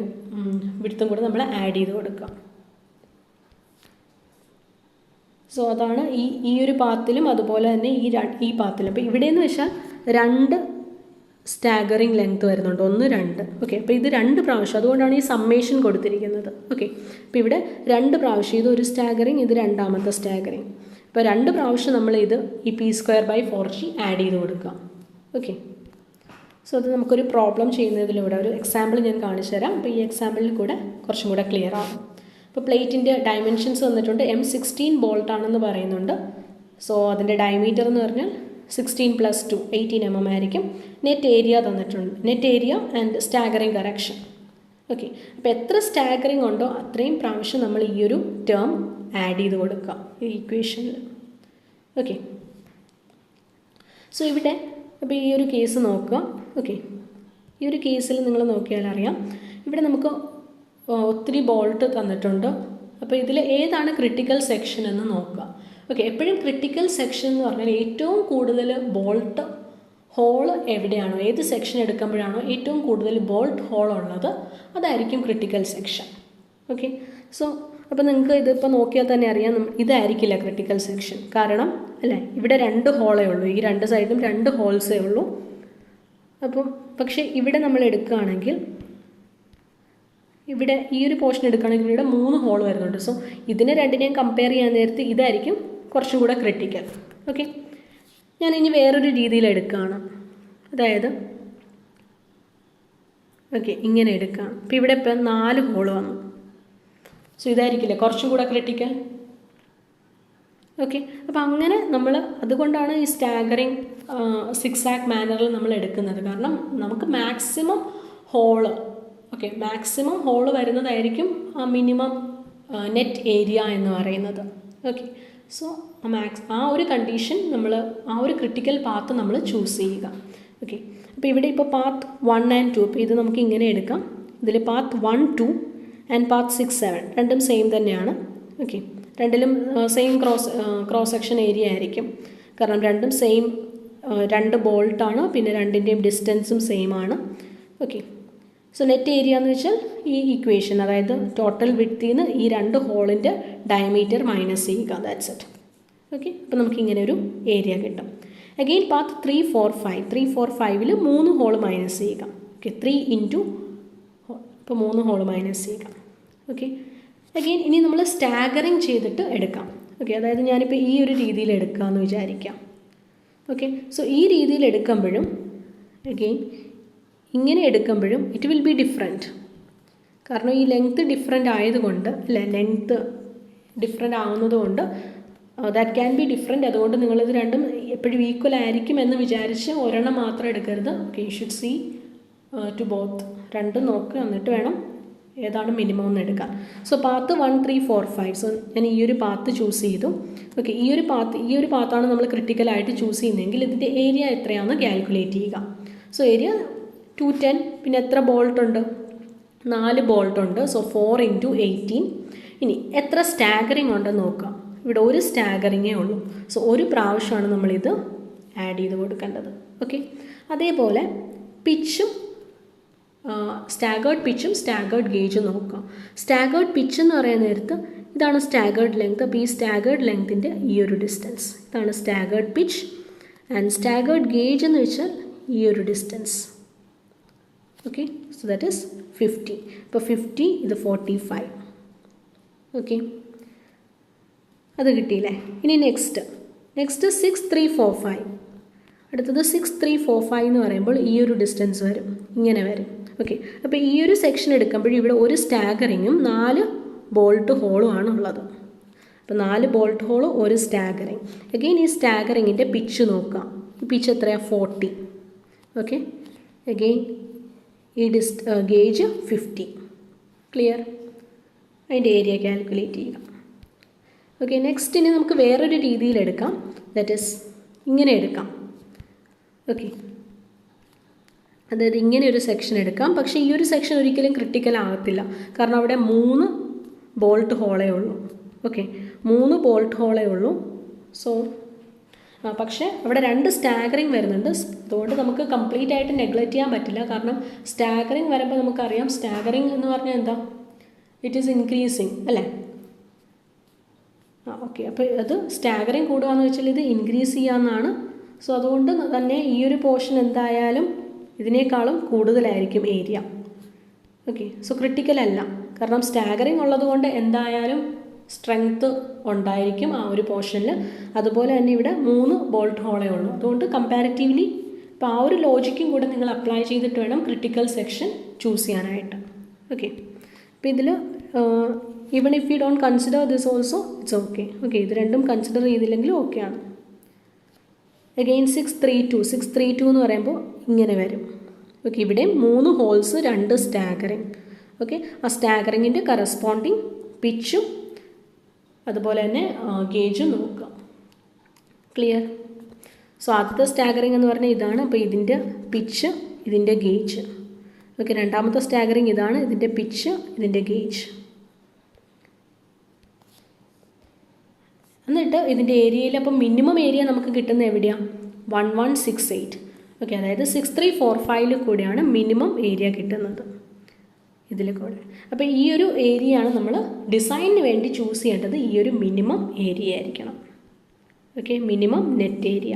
വിഡ്ത്തും കൂടെ നമ്മൾ ആഡ് ചെയ്ത് കൊടുക്കാം. സോ അതാണ് ഈ ഒരു പാത്തിലും അതുപോലെ തന്നെ ഈ പാത്തിലും. അപ്പോൾ ഇവിടെയെന്ന് വെച്ചാൽ രണ്ട് സ്റ്റാഗറിങ് ലെങ്ത് വരുന്നുണ്ട്, 1, 2. ഓക്കെ, അപ്പോൾ ഇത് 2 പ്രാവശ്യം, അതുകൊണ്ടാണ് ഈ സമ്മേഷൻ കൊടുത്തിരിക്കുന്നത്. ഓക്കെ, അപ്പോൾ ഇവിടെ 2 പ്രാവശ്യം, ഇത് ഒരു സ്റ്റാഗറിങ്, ഇത് രണ്ടാമത്തെ സ്റ്റാഗറിങ്. അപ്പോൾ 2 പ്രാവശ്യം നമ്മൾ ഈ P square by 4G add ചെയ്ത് കൊടുക്കാം. ഓക്കെ, സോ അത് നമുക്കൊരു പ്രോബ്ലം ചെയ്യുന്നതിലൂടെ ഒരു എക്സാമ്പിൾ ഞാൻ കാണിച്ചു തരാം. അപ്പോൾ ഈ എക്സാമ്പിളിൽ കൂടെ കുറച്ചും കൂടെ ക്ലിയർ ആകും. ഇപ്പോൾ പ്ലേറ്റിൻ്റെ ഡയമെൻഷൻസ് വന്നിട്ടുണ്ട്. M16 ബോൾട്ടാണെന്ന് പറയുന്നുണ്ട്. സോ അതിൻ്റെ ഡയമീറ്റർ എന്ന് പറഞ്ഞാൽ 16 + 2 18 mm ആയിരിക്കും. നെറ്റ് ഏരിയ തന്നിട്ടുണ്ട്, net area and staggering correction. Okay, അപ്പോൾ എത്ര സ്റ്റാഗറിങ് ഉണ്ടോ അത്രയും പ്രാവശ്യം നമ്മൾ ഈ ഒരു ടേം ആഡ് ചെയ്ത് കൊടുക്കാം ഈ ഇക്വേഷനിൽ. ഓക്കെ, സോ ഇവിടെ അപ്പോൾ ഈ ഒരു കേസ് നോക്കുക. ഓക്കെ, ഈ ഒരു കേസിൽ നിങ്ങൾ നോക്കിയാൽ അറിയാം, ഇവിടെ നമുക്ക് ഒത്തിരി ബോൾട്ട് തന്നിട്ടുണ്ട്. അപ്പോൾ ഇതിൽ ഏതാണ് ക്രിട്ടിക്കൽ സെക്ഷൻ എന്ന് നോക്കുക. ഓക്കെ, എപ്പോഴും ക്രിട്ടിക്കൽ സെക്ഷൻ എന്ന് പറഞ്ഞാൽ ഏറ്റവും കൂടുതൽ ബോൾട്ട് ഹോള് എവിടെയാണോ, ഏത് സെക്ഷൻ എടുക്കുമ്പോഴാണോ ഏറ്റവും കൂടുതൽ ബോൾട്ട് ഹോൾ ഉള്ളത്, അതായിരിക്കും ക്രിട്ടിക്കൽ സെക്ഷൻ. ഓക്കെ, സോ അപ്പോൾ നിങ്ങൾക്ക് ഇതിപ്പോൾ നോക്കിയാൽ തന്നെ അറിയാം, ഇതായിരിക്കില്ല ക്രിട്ടിക്കൽ സെക്ഷൻ. കാരണം അല്ലേ, ഇവിടെ 2 ഹോളേ ഉള്ളൂ, ഈ 2 സൈഡിലും 2 ഹോൾസേ ഉള്ളൂ. അപ്പം പക്ഷേ ഇവിടെ നമ്മൾ എടുക്കുകയാണെങ്കിൽ, ഇവിടെ ഈ ഒരു പോർഷൻ എടുക്കുകയാണെങ്കിൽ ഇവിടെ 3 ഹോൾ വരുന്നുണ്ട്. സോ ഇതിനെ രണ്ടിനെയും കമ്പയർ ചെയ്യാൻ നേരത്ത് ഇതായിരിക്കും കുറച്ചും കൂടെ ക്രിട്ടിക്കൽ. ഓക്കെ, ഞാൻ ഇനി വേറൊരു രീതിയിൽ എടുക്കുകയാണ്. അതായത് ഓക്കെ, ഇങ്ങനെ എടുക്കുകയാണ്. അപ്പോൾ ഇവിടെ ഇപ്പം 4 ഹോൾ വന്നു. സോ ഇതായിരിക്കില്ലേ കുറച്ചും കൂടെ ക്രിട്ടിക്കൽ. ഓക്കെ, അപ്പോൾ അങ്ങനെ നമ്മൾ അതുകൊണ്ടാണ് ഈ സ്റ്റാഗറിങ് സിക്സാക് മാനറിൽ നമ്മൾ എടുക്കുന്നത്. കാരണം നമുക്ക് maximum hole, okay, maximum hole വരുന്നതായിരിക്കും ആ മിനിമം നെറ്റ് ഏരിയ എന്ന് പറയുന്നത്. ഓക്കെ, സോ ആ ഒരു കണ്ടീഷൻ നമ്മൾ, ആ ഒരു ക്രിട്ടിക്കൽ പാത്ത് നമ്മൾ ചൂസ് ചെയ്യുക. ഓക്കെ, അപ്പോൾ ഇവിടെ ഇപ്പോൾ പാത്ത് 1 and 2, ഇപ്പോൾ ഇത് നമുക്ക് ഇങ്ങനെ എടുക്കാം. ഇതിൽ പാത്ത് 1, 2 ആൻഡ് പാത്ത് 6, 7 രണ്ടും സെയിം തന്നെയാണ്. ഓക്കെ, രണ്ടിലും സെയിം ക്രോസ് സെക്ഷൻ ഏരിയ ആയിരിക്കും. കാരണം രണ്ടും സെയിം 2 ബോൾട്ടാണ്, പിന്നെ രണ്ടിൻ്റെയും ഡിസ്റ്റൻസും സെയിം ആണ്. ഓക്കെ, സോ നെറ്റ് ഏരിയ എന്ന് വെച്ചാൽ ഈ ഇക്വേഷൻ, അതായത് ടോട്ടൽ വിഡ്ത്തിൽ നിന്ന് ഈ 2 ഹോളിൻ്റെ ഡയമീറ്റർ മൈനസ് ചെയ്യുക. That's it. ഓക്കെ, അപ്പോൾ നമുക്കിങ്ങനെ ഒരു ഏരിയ കിട്ടും. അഗെയിൻ പാത്ത് 3, 4, 5 3, 4, 5ൽ 3 ഹോൾ മൈനസ് ചെയ്യുക. ഓക്കെ, 3 ഇൻറ്റു ഇപ്പോൾ 3 ഹോൾ മൈനസ് ചെയ്യുക. ഓക്കെ, അഗെയിൻ ഇനി നമ്മൾ സ്റ്റാഗറിങ് ചെയ്തിട്ട് എടുക്കാം. ഓക്കെ, അതായത് ഞാനിപ്പോൾ ഈ ഒരു രീതിയിൽ എടുക്കാമെന്ന് വിചാരിക്കാം. ഓക്കെ, സോ ഈ രീതിയിൽ എടുക്കുമ്പോഴും അഗെയിൻ ഇങ്ങനെ എടുക്കുമ്പോഴും ഇറ്റ് വിൽ ബി ഡിഫറെൻറ്റ്. കാരണം ഈ ലെങ്ത്ത് ഡിഫറെൻ്റ് ആയതുകൊണ്ട്, അല്ലേ, ലെങ്ത്ത് ഡിഫറെൻ്റ് ആവുന്നത് കൊണ്ട് ദാറ്റ് ക്യാൻ ബി ഡിഫറെൻറ്റ്. അതുകൊണ്ട് നിങ്ങളിത് രണ്ടും എപ്പോഴും ഈക്വൽ ആയിരിക്കും എന്ന് വിചാരിച്ച് ഒരെണ്ണം മാത്രം എടുക്കരുത്. Okay, you should see to both, രണ്ടും നോക്കുക, എന്നിട്ട് വേണം ഏതാണ് മിനിമം എന്ന് എടുക്കാൻ. So path 1, 3, 4, 5. സോ ഞാൻ ഈ ഒരു പാത്ത് ചൂസ് ചെയ്തു. ഓക്കെ, ഈ ഒരു പാത്താണ് നമ്മൾ ക്രിട്ടിക്കലായിട്ട് ചൂസ് ചെയ്യുന്നതെങ്കിൽ ഇതിൻ്റെ ഏരിയ എത്രയാണെന്ന് കാൽക്കുലേറ്റ് ചെയ്യുക. സോ ഏരിയ 210, പിന്നെ എത്ര ബോൾട്ട് ഉണ്ട്, 4 ബോൾട്ട് ഉണ്ട്. സോ 4 × 18. ഇനി എത്ര സ്റ്റാഗറിങ് ഉണ്ടെന്ന് നോക്കാം. ഇവിടെ ഒരു സ്റ്റാഗറിങ്ങേ ഉള്ളൂ. സോ ഒരു പ്രാവശ്യമാണ് നമ്മളിത് ആഡ് ചെയ്ത് കൊടുക്കേണ്ടത്. ഓക്കെ, അതേപോലെ പിച്ചും, സ്റ്റാഗേർഡ് പിച്ചും സ്റ്റാഗേർഡ് ഗേജും നോക്കാം. സ്റ്റാഗേർഡ് പിച്ച് എന്ന് പറയുന്ന നേരത്ത് ഇതാണ് സ്റ്റാഗേർഡ് ലെങ്ത്. അപ്പോൾ ഈ സ്റ്റാഗേർഡ് ലെങ്ത്തിൻ്റെ ഈ ഒരു ഡിസ്റ്റൻസ്, ഇതാണ് staggered pitch. And staggered gauge എന്ന് വെച്ചാൽ ഈ ഒരു distance. Okay, so that is 50. ഇപ്പോൾ 50, ഇത് 45. ഓക്കെ, അത് കിട്ടിയില്ലേ. ഇനി നെക്സ്റ്റ് നെക്സ്റ്റ് 6345. അടുത്തത് 6345 എന്ന് പറയുമ്പോൾ ഈ ഒരു ഡിസ്റ്റൻസ് വരും, ഇങ്ങനെ വരും. ഓക്കെ, അപ്പോൾ ഈ ഒരു സെക്ഷൻ എടുക്കുമ്പോൾ ഇവിടെ ഒരു സ്റ്റാഗറിങ്ങും 4 ബോൾട്ട് ഹോളും ആണ് ഉള്ളത്. അപ്പോൾ 4 ബോൾട്ട് ഹോളും ഒരു സ്റ്റാഗറിങ്. അഗെയിൻ ഈ സ്റ്റാഗറിങ്ങിൻ്റെ പിച്ച് നോക്കാം. ഈ പിച്ച് എത്രയാണ്? 40. ഓക്കെ, അഗെയിൻ ഈ ഗേജ് 50. ക്ലിയർ? അതിൻ്റെ ഏരിയ കാൽക്കുലേറ്റ് ചെയ്യുക. ഓക്കെ, നെക്സ്റ്റ് ഇനി നമുക്ക് വേറൊരു രീതിയിൽ എടുക്കാം. ദാറ്റ് ഈസ് ഇങ്ങനെ എടുക്കാം. ഓക്കെ, അതായത് ഇങ്ങനെ ഒരു സെക്ഷൻ എടുക്കാം. പക്ഷേ ഈ ഒരു സെക്ഷൻ ഒരിക്കലും ക്രിട്ടിക്കൽ ആകത്തില്ല, കാരണം അവിടെ 3 ബോൾട്ട് ഹോളേ ഉള്ളൂ. ഓക്കെ, 3 ബോൾട്ട് ഹോളേ ഉള്ളൂ. സോ പക്ഷേ അവിടെ 2 സ്റ്റാഗറിങ് വരുന്നുണ്ട്. അതുകൊണ്ട് നമുക്ക് കംപ്ലീറ്റ് ആയിട്ട് നെഗ്ലക്റ്റ് ചെയ്യാൻ പറ്റില്ല. കാരണം സ്റ്റാഗറിങ് വരുമ്പോൾ നമുക്കറിയാം, സ്റ്റാഗറിങ് എന്ന് പറഞ്ഞാൽ എന്താ? ഇറ്റ് ഈസ് ഇൻക്രീസിങ് അല്ലേ? ഓക്കെ, അപ്പോൾ അത് സ്റ്റാഗറിങ് കൂടുകയെന്ന് വെച്ചാൽ ഇത് ഇൻക്രീസ് ചെയ്യാമെന്നാണ്. സോ അതുകൊണ്ട് തന്നെ ഈ ഒരു പോർഷൻ എന്തായാലും ഇതിനേക്കാളും കൂടുതലായിരിക്കും ഏരിയ. ഓക്കെ, സോ ക്രിട്ടിക്കൽ അല്ല, കാരണം സ്റ്റാഗറിങ് ഉള്ളത് കൊണ്ട് എന്തായാലും സ്ട്രെങ്ത്ത് ഉണ്ടായിരിക്കും ആ ഒരു പോർഷനിൽ. അതുപോലെ തന്നെ ഇവിടെ 3 ബോൾട്ട് ഹോളേ ഉള്ളൂ. അതുകൊണ്ട് കമ്പാരിറ്റീവ്ലി ഇപ്പോൾ ആ ഒരു ലോജിക്കും കൂടെ നിങ്ങൾ അപ്ലൈ ചെയ്തിട്ട് വേണം ക്രിട്ടിക്കൽ സെക്ഷൻ ചൂസ് ചെയ്യാനായിട്ട്. ഓക്കെ, അപ്പോൾ ഇതിൽ even if you don't consider this also it's okay. Okay, ഇത് രണ്ടും കൺസിഡർ ചെയ്തില്ലെങ്കിലും ഓക്കെയാണ്. അഗെയിൻ 632 എന്ന് പറയുമ്പോൾ ഇങ്ങനെ വരും. ഓക്കെ, ഇവിടെ 3 ഹോൾസ് 2 സ്റ്റാഗറിങ്. ഓക്കെ, ആ സ്റ്റാഗറിങ്ങിൻ്റെ കറസ്പോണ്ടിങ് പിച്ചും അതുപോലെ തന്നെ ഗേജും നോക്കുക. ക്ലിയർ? സോ ആദ്യത്തെ സ്റ്റാഗറിങ് എന്ന് പറഞ്ഞാൽ ഇതാണ്. അപ്പോൾ ഇതിൻ്റെ പിച്ച്, ഇതിൻ്റെ ഗേജ്. ഓക്കെ, രണ്ടാമത്തെ സ്റ്റാഗറിങ് ഇതാണ്, ഇതിൻ്റെ പിച്ച്, ഇതിൻ്റെ ഗേജ്. എന്നിട്ട് ഇതിൻ്റെ ഏരിയയിൽ അപ്പം മിനിമം ഏരിയ നമുക്ക് കിട്ടുന്നത് എവിടെയാണ്? 1168. ഓക്കെ, അതായത് 6345 കൂടെയാണ് മിനിമം ഏരിയ കിട്ടുന്നത് ഇതിൽ കൂടെ. അപ്പോൾ ഈ ഒരു ഏരിയയാണ് നമ്മൾ ഡിസൈനിന് വേണ്ടി ചൂസ് ചെയ്യേണ്ടത്. ഈ ഒരു മിനിമം ഏരിയ ആയിരിക്കണം. Okay, minimum net area.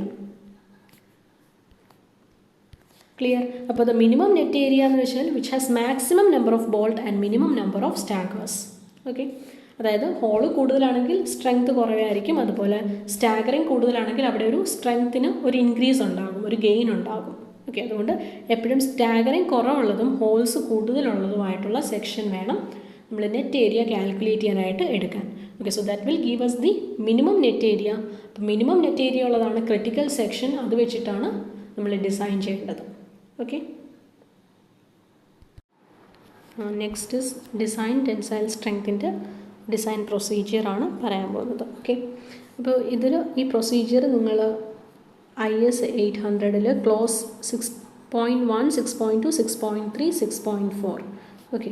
Clear? അപ്പോൾ ദ മിനിമം നെറ്റ് ഏരിയ എന്ന് വെച്ചാൽ which has maximum number of bolt and minimum number of staggers. Okay, അതായത് ഹോള് കൂടുതലാണെങ്കിൽ സ്ട്രെങ്ത് കുറവായിരിക്കും. അതുപോലെ സ്റ്റാഗറിങ് കൂടുതലാണെങ്കിൽ അവിടെ ഒരു സ്ട്രെങ്ത്തിന് ഒരു ഇൻക്രീസ് ഉണ്ടാകും, ഒരു ഗെയിൻ ഉണ്ടാകും. ഓക്കെ, അതുകൊണ്ട് എപ്പോഴും സ്റ്റാഗറിങ് കുറവുള്ളതും ഹോൾസ് കൂടുതലുള്ളതുമായിട്ടുള്ള സെക്ഷൻ വേണം നമ്മൾ നെറ്റ് ഏരിയ കാൽക്കുലേറ്റ് ചെയ്യാനായിട്ട് എടുക്കാൻ. Okay, so that will give us the minimum net area. അപ്പോൾ മിനിമം നെറ്റ് ഏരിയ ഉള്ളതാണ് ക്രിട്ടിക്കൽ സെക്ഷൻ. അത് വെച്ചിട്ടാണ് നമ്മൾ ഡിസൈൻ ചെയ്യേണ്ടത്. Okay, next is design tensile സ്ട്രെങ്ത്തിൻ്റെ ഡിസൈൻ പ്രൊസീജിയറാണ് പറയാൻ പോകുന്നത്. ഓക്കെ, അപ്പോൾ ഇതിൽ ഈ പ്രൊസീജിയർ നിങ്ങൾ IS 800 ക്ലോസ് 6.1, 6.2, 6.3, 6.4. ഓക്കെ,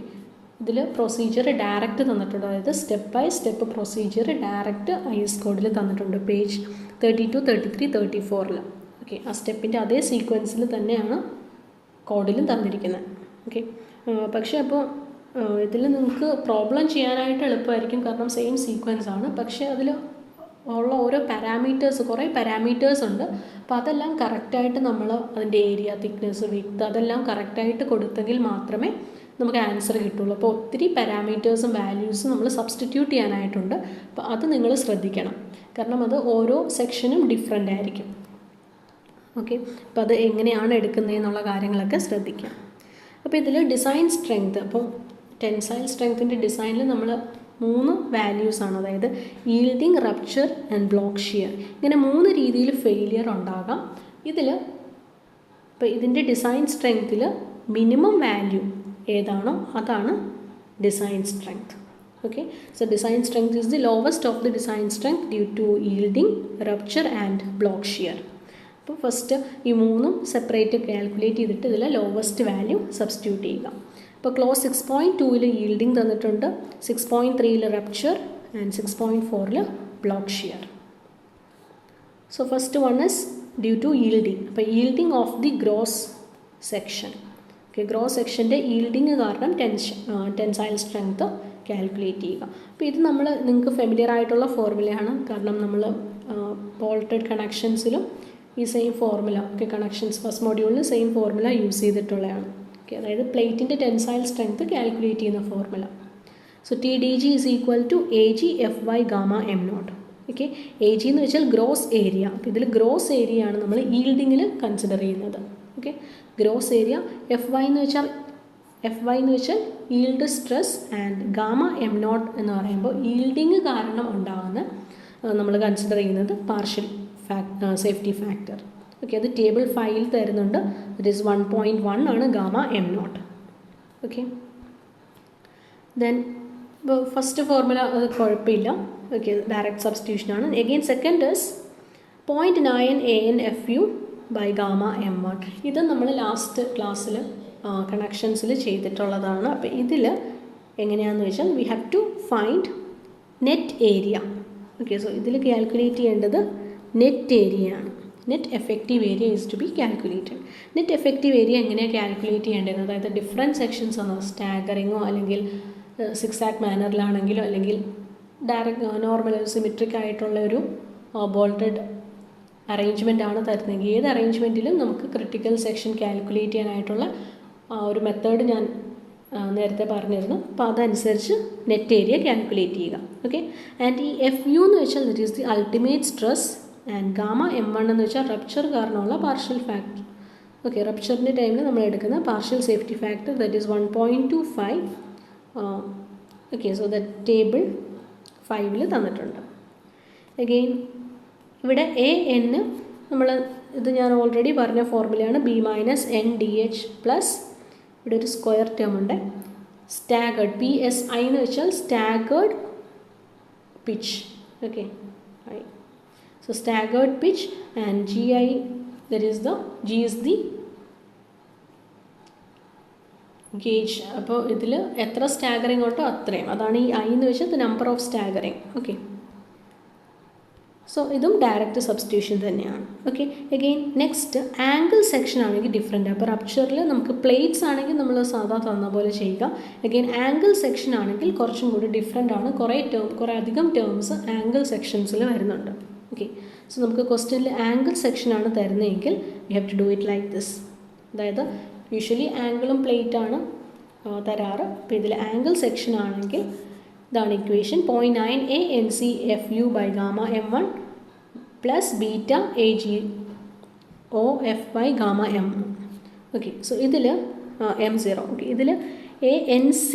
ഇതിൽ പ്രൊസീജിയർ ഡയറക്റ്റ് തന്നിട്ടുണ്ട്. അതായത് step by step procedure direct IS കോഡിൽ തന്നിട്ടുണ്ട്, പേജ് 32, 33, 34. ഓക്കെ, ആ സ്റ്റെപ്പിൻ്റെ അതേ സീക്വൻസിൽ തന്നെയാണ് കോഡിലും തന്നിരിക്കുന്നത്. ഓക്കെ, പക്ഷേ അപ്പോൾ ഇതിൽ നിങ്ങൾക്ക് പ്രോബ്ലം ചെയ്യാനായിട്ട് എളുപ്പമായിരിക്കും, കാരണം സെയിം സീക്വൻസ് ആണ്. പക്ഷേ അതിൽ ഉള്ള ഓരോ പാരാമീറ്റേഴ്സ്, കുറേ പാരാമീറ്റേഴ്സ് ഉണ്ട്. അപ്പോൾ അതെല്ലാം കറക്റ്റായിട്ട് നമ്മൾ അതിൻ്റെ ഏരിയ, തിക്നെസ്, വിഡ്ത്ത് അതെല്ലാം കറക്റ്റായിട്ട് കൊടുത്തെങ്കിൽ മാത്രമേ നമുക്ക് ആൻസർ കിട്ടുള്ളൂ. അപ്പോൾ ഒത്തിരി പാരാമീറ്റേഴ്സും വാല്യൂസും നമ്മൾ സബ്സ്റ്റിറ്റ്യൂട്ട് ചെയ്യാനായിട്ടുണ്ട്. അപ്പോൾ അത് നിങ്ങൾ ശ്രദ്ധിക്കണം, കാരണം അത് ഓരോ സെക്ഷനും ഡിഫറെൻ്റ് ആയിരിക്കും. ഓക്കെ, അപ്പോൾ അത് എങ്ങനെയാണ് എടുക്കുന്നതെന്നുള്ള കാര്യങ്ങളൊക്കെ ശ്രദ്ധിക്കാം. അപ്പോൾ ഇതിൽ ഡിസൈൻ സ്ട്രെങ്ത്, അപ്പോൾ ടെൻസൈൽ സ്ട്രെങ്ത്തിൻ്റെ ഡിസൈനിൽ നമ്മൾ 3 വാല്യൂസാണ്, അതായത് yielding, rupture and block shear. ഇങ്ങനെ 3 രീതിയിൽ ഫെയിലിയർ ഉണ്ടാകാം ഇതിൽ. ഇപ്പോൾ ഇതിൻ്റെ ഡിസൈൻ സ്ട്രെങ്ത്തിൽ മിനിമം വാല്യൂ ഏതാണോ അതാണ് design strength. Okay, so design strength is the lowest of the design strength due to yielding, rupture and block shear. അപ്പോൾ ഫസ്റ്റ് ഈ 3ഉം സെപ്പറേറ്റ് കാൽക്കുലേറ്റ് ചെയ്തിട്ട് ഇതിൽ ലോവസ്റ്റ് വാല്യൂ സബ്സ്റ്റിറ്റ്യൂട്ട് ചെയ്യുക. ഇപ്പോൾ ക്ലോസ് 6.2 ഈൽഡിങ് തന്നിട്ടുണ്ട്, 6.3 rupture and 6.4 block shear. So first one is due to yielding. അപ്പോൾ yielding of the gross section. Okay, gross സെക്ഷൻ്റെ ഈൽഡിങ് കാരണം ടെൻസൈൽ സ്ട്രെങ്ത് കാൽക്കുലേറ്റ് ചെയ്യുക. അപ്പോൾ ഇത് നിങ്ങൾക്ക് ഫെമിലിയർ ആയിട്ടുള്ള ഫോർമുലയാണ്, കാരണം നമ്മൾ ബോൾട്ടഡ് കണക്ഷൻസിലും ഈ same formula, okay, connections first മോഡ്യൂളിൽ സെയിം ഫോർമുല യൂസ് ചെയ്തിട്ടുള്ളതാണ്. ഓക്കെ, അതായത് പ്ലേറ്റിൻ്റെ ടെൻസൈൽ സ്ട്രെങ്ത് കാൽക്കുലേറ്റ് ചെയ്യുന്ന formula. So TDG is equal to AG FY gamma M0. Okay. A G എന്ന് വെച്ചാൽ ഗ്രോസ് ഏരിയ. അപ്പോൾ ഇതിൽ ഗ്രോസ് ഏരിയ ആണ് നമ്മൾ ഈൽഡിങ്ങിൽ കൺസിഡർ ചെയ്യുന്നത്. Okay. Gross area. F Y എന്ന് വെച്ചാൽ yield stress and gamma M not എന്ന് പറയുമ്പോൾ ഈൽഡിങ് കാരണം ഉണ്ടാകുന്ന നമ്മൾ കൺസിഡർ ചെയ്യുന്നത് പാർഷ്യൽ സേഫ്റ്റി ഫാക്ടർ. ഓക്കെ. അത് ടേബിൾ 5 തരുന്നുണ്ട്. ഇറ്റ് ഈസ് 1.1 ആണ് gamma M not. Okay. Then first formula അത് കുഴപ്പമില്ല. ഓക്കെ, ഡയറക്റ്റ് സബ്സ്റ്റിറ്റ്യൂഷനാണ്. Again second is 0.9 ANFU by gamma M one. ഇത് നമ്മൾ ലാസ്റ്റ് ക്ലാസ്സിൽ കണക്ഷൻസിൽ ചെയ്തിട്ടുള്ളതാണ്. അപ്പോൾ ഇതിൽ എങ്ങനെയാണെന്ന് വെച്ചാൽ we have to find net area. Okay, so ഇതിൽ കാൽക്കുലേറ്റ് ചെയ്യേണ്ടത് നെറ്റ് ഏരിയ ആണ്. Net effective area is to be calculated. Net effective area എങ്ങനെയാണ് കാൽക്കുലേറ്റ് ചെയ്യേണ്ടത്? അതായത് ഡിഫറെൻറ്റ് സെക്ഷൻസ് ആണ്, സ്റ്റാഗറിങ്ങോ അല്ലെങ്കിൽ സിക്സാക് മാനറിലാണെങ്കിലോ അല്ലെങ്കിൽ ഡയറക്റ്റ് നോർമൽ സിമെട്രിക് ആയിട്ടുള്ള ഒരു ബോൾട്ടഡ് അറേഞ്ച്മെൻ്റ് ആണ് തരുന്നതെങ്കിൽ ഏത് അറേഞ്ച്മെൻറ്റിലും നമുക്ക് ക്രിട്ടിക്കൽ സെക്ഷൻ കാൽക്കുലേറ്റ് ചെയ്യാനായിട്ടുള്ള ഒരു മെത്തേഡ് ഞാൻ നേരത്തെ പറഞ്ഞിരുന്നു. അപ്പോൾ അതനുസരിച്ച് നെറ്റ് ഏരിയ കാൽക്കുലേറ്റ് ചെയ്യുക. ഓക്കെ. ആൻഡ് ഈ എഫ് യു എന്ന് വെച്ചാൽ that is the ultimate stress and gamma M one എന്ന് വെച്ചാൽ റപ്ചർ കാരണമുള്ള പാർഷ്യൽ ഫാക്ടർ. ഓക്കെ, റപ്ചറിൻ്റെ ടൈമിൽ നമ്മൾ എടുക്കുന്ന partial safety factor that is 1.25. Okay, so the table 5 തന്നിട്ടുണ്ട്. അഗെയിൻ ഇവിടെ എ എൻ നമ്മൾ ഇത് ഞാൻ ഓൾറെഡി പറഞ്ഞ ഫോർമുലയാണ്. B minus N D H plus ഇവിടെ ഒരു സ്ക്വയർ ടേം ഉണ്ട്. സ്റ്റാഗേർഡ് PSI എന്ന് വെച്ചാൽ staggered pitch. Okay, so staggered pitch and GI, that is the G is the gauge. അപ്പോൾ ഇതിൽ എത്ര സ്റ്റാഗറിങ് ഉണ്ടോ അത്രയും, അതാണ് ഈ I എന്ന് വെച്ചാൽ the number of staggering. Okay, so ഇതും ഡയറക്റ്റ് സബ്സ്റ്റിറ്റ്യൂഷൻ തന്നെയാണ്. Okay. Again next angle section ആണെങ്കിൽ ഡിഫറെൻ്റ്. അപ്പോൾ റപ്ചറിൽ നമുക്ക് പ്ലേറ്റ്സ് ആണെങ്കിൽ നമ്മൾ സാധാ തന്ന പോലെ ചെയ്യുക. അഗെയിൻ ആംഗിൾ സെക്ഷൻ ആണെങ്കിൽ കുറച്ചും കൂടി ഡിഫറെൻ്റ് ആണ്. കുറേ അധികം ടേംസ് ആംഗിൾ സെക്ഷൻസിൽ വരുന്നുണ്ട്. ഓക്കെ, സോ നമുക്ക് ക്വസ്റ്റ്യനിൽ ആംഗിൾ സെക്ഷനാണ് തരുന്നതെങ്കിൽ we have to do it like this. അതായത് യൂഷ്വലി ആംഗിളും പ്ലേറ്റാണ് തരാറ്. അപ്പോൾ ഇതിൽ ആംഗിൾ സെക്ഷൻ ആണെങ്കിൽ ഇതാണ് equation. 0.9 ANCFU by gamma M one plus beta AGOF by gamma M. Okay, so ഇതിൽ M0. ഓക്കെ, ഇതിൽ ANC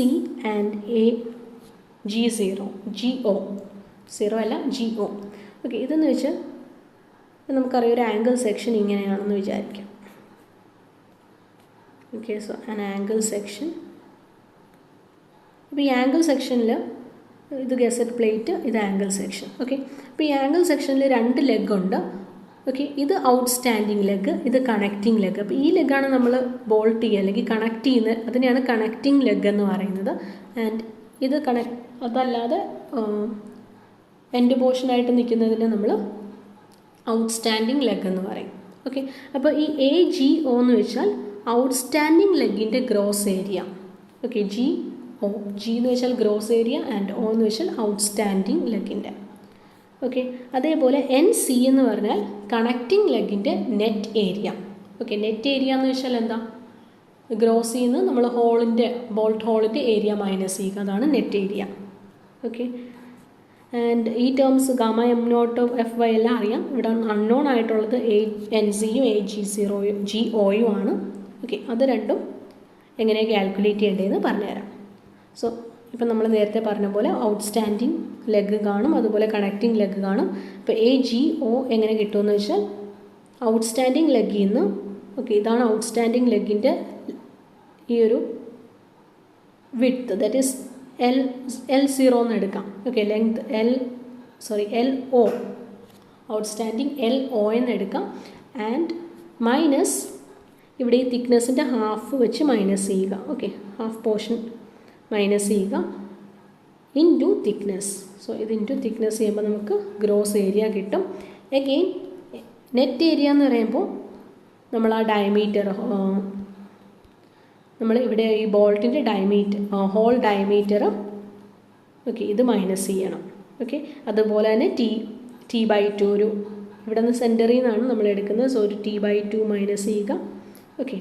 ആൻഡ് AG0 GO 0 അല്ല GO. ഓക്കെ, ഇതെന്ന് വെച്ചാൽ നമുക്കറിയാം ഒരു ആംഗിൾ സെക്ഷൻ ഇങ്ങനെയാണെന്ന് വിചാരിക്കാം. Okay, so an angle section. അപ്പോൾ ഈ ആംഗിൾ സെക്ഷനിൽ ഇത് ഗസറ്റ് പ്ലേറ്റ്, ഇത് ആംഗിൾ സെക്ഷൻ. ഓക്കെ, അപ്പോൾ ഈ ആംഗിൾ സെക്ഷനിൽ 2 ലെഗ് ഉണ്ട്. ഓക്കെ, ഇത് ഔട്ട്സ്റ്റാൻഡിങ് ലെഗ്, ഇത് കണക്റ്റിംഗ് ലെഗ്. അപ്പോൾ ഈ ലെഗാണ് നമ്മൾ ബോൾട്ട് ചെയ്യുക അല്ലെങ്കിൽ കണക്ട് ചെയ്യുന്നത്, അതിനെയാണ് കണക്റ്റിംഗ് ലെഗ് എന്ന് പറയുന്നത്. ആൻഡ് ഇത് അതല്ലാതെ എൻഡ് പോർഷനായിട്ട് നിൽക്കുന്നതിന് നമ്മൾ ഔട്ട്സ്റ്റാൻഡിങ് ലെഗ് എന്ന് പറയും. ഓക്കെ, അപ്പോൾ ഈ AGO എന്ന് വെച്ചാൽ ഔട്ട്സ്റ്റാൻഡിങ് ലെഗിൻ്റെ gross area. Okay, GO, G എന്ന് വെച്ചാൽ ഗ്രോസ് ഏരിയ ആൻഡ് O എന്ന് വെച്ചാൽ ഔട്ട്സ്റ്റാൻഡിങ് ലെഗിൻ്റെ. ഓക്കെ, അതേപോലെ NC എന്ന് പറഞ്ഞാൽ കണക്റ്റിംഗ് ലെഗിൻ്റെ net area. Okay, net area എന്ന് വെച്ചാൽ എന്താ? ഗ്രോസിൽ നിന്ന് നമ്മൾ ബോൾട്ട് ഹോളിൻ്റെ ഏരിയ മൈനസ് ചെയ്യുക, അതാണ് നെറ്റ് ഏരിയ. ഓക്കെ, ആൻഡ് ഈ terms gamma M naught FY എല്ലാം അറിയാം. ഇവിടെ അൺനോൺ ആയിട്ടുള്ളത് NCയും AG0യും GOയും ആണ്. ഓക്കെ, അത് രണ്ടും എങ്ങനെ കാൽക്കുലേറ്റ് ചെയ്യേണ്ടതെന്ന് പറഞ്ഞുതരാം. സോ ഇപ്പം നമ്മൾ നേരത്തെ പറഞ്ഞ പോലെ ഔട്ട്സ്റ്റാൻഡിങ് ലെഗ് കാണും, അതുപോലെ കണക്റ്റിംഗ് ലെഗ് കാണും. അപ്പോൾ AGO എങ്ങനെ കിട്ടുമെന്ന് വെച്ചാൽ ഔട്ട്സ്റ്റാൻഡിങ് ലെഗിൽ നിന്ന്, ഓക്കെ, ഇതാണ് ഔട്ട്സ്റ്റാൻഡിങ് ലെഗിൻ്റെ ഈ ഒരു വിഡ്ത്ത്, ദാറ്റ് ഈസ് L0 എന്ന് എടുക്കാം. Okay, length LO, outstanding LO എന്ന് എടുക്കാം. ആൻഡ് മൈനസ് ഇവിടെ ഈ തിക്നെസ്സിൻ്റെ ഹാഫ് വെച്ച് മൈനസ് ചെയ്യുക. ഓക്കെ, ഹാഫ് പോർഷൻ മൈനസ് ചെയ്യുക ഇൻറ്റു തിക്നെസ്. സോ ഇത് ഇൻറ്റു തിക്നെസ് ചെയ്യുമ്പോൾ നമുക്ക് ഗ്രോസ് ഏരിയ കിട്ടും. അഗെയിൻ നെറ്റ് ഏരിയ എന്ന് പറയുമ്പോൾ നമ്മൾ ആ ഡയമീറ്റർ, നമ്മൾ ഇവിടെ ഈ ബോൾട്ടിൻ്റെ ഹോൾ ഡയമീറ്റർ, ഓക്കെ, ഇത് മൈനസ് ചെയ്യണം. ഓക്കെ, അതുപോലെ തന്നെ T/2 ഒരു ഇവിടെ നിന്ന് സെൻറ്ററിൽ നിന്നാണ് നമ്മൾ എടുക്കുന്നത്. സോ ഒരു T/2 മൈനസ് ചെയ്യുക. ഓക്കെ,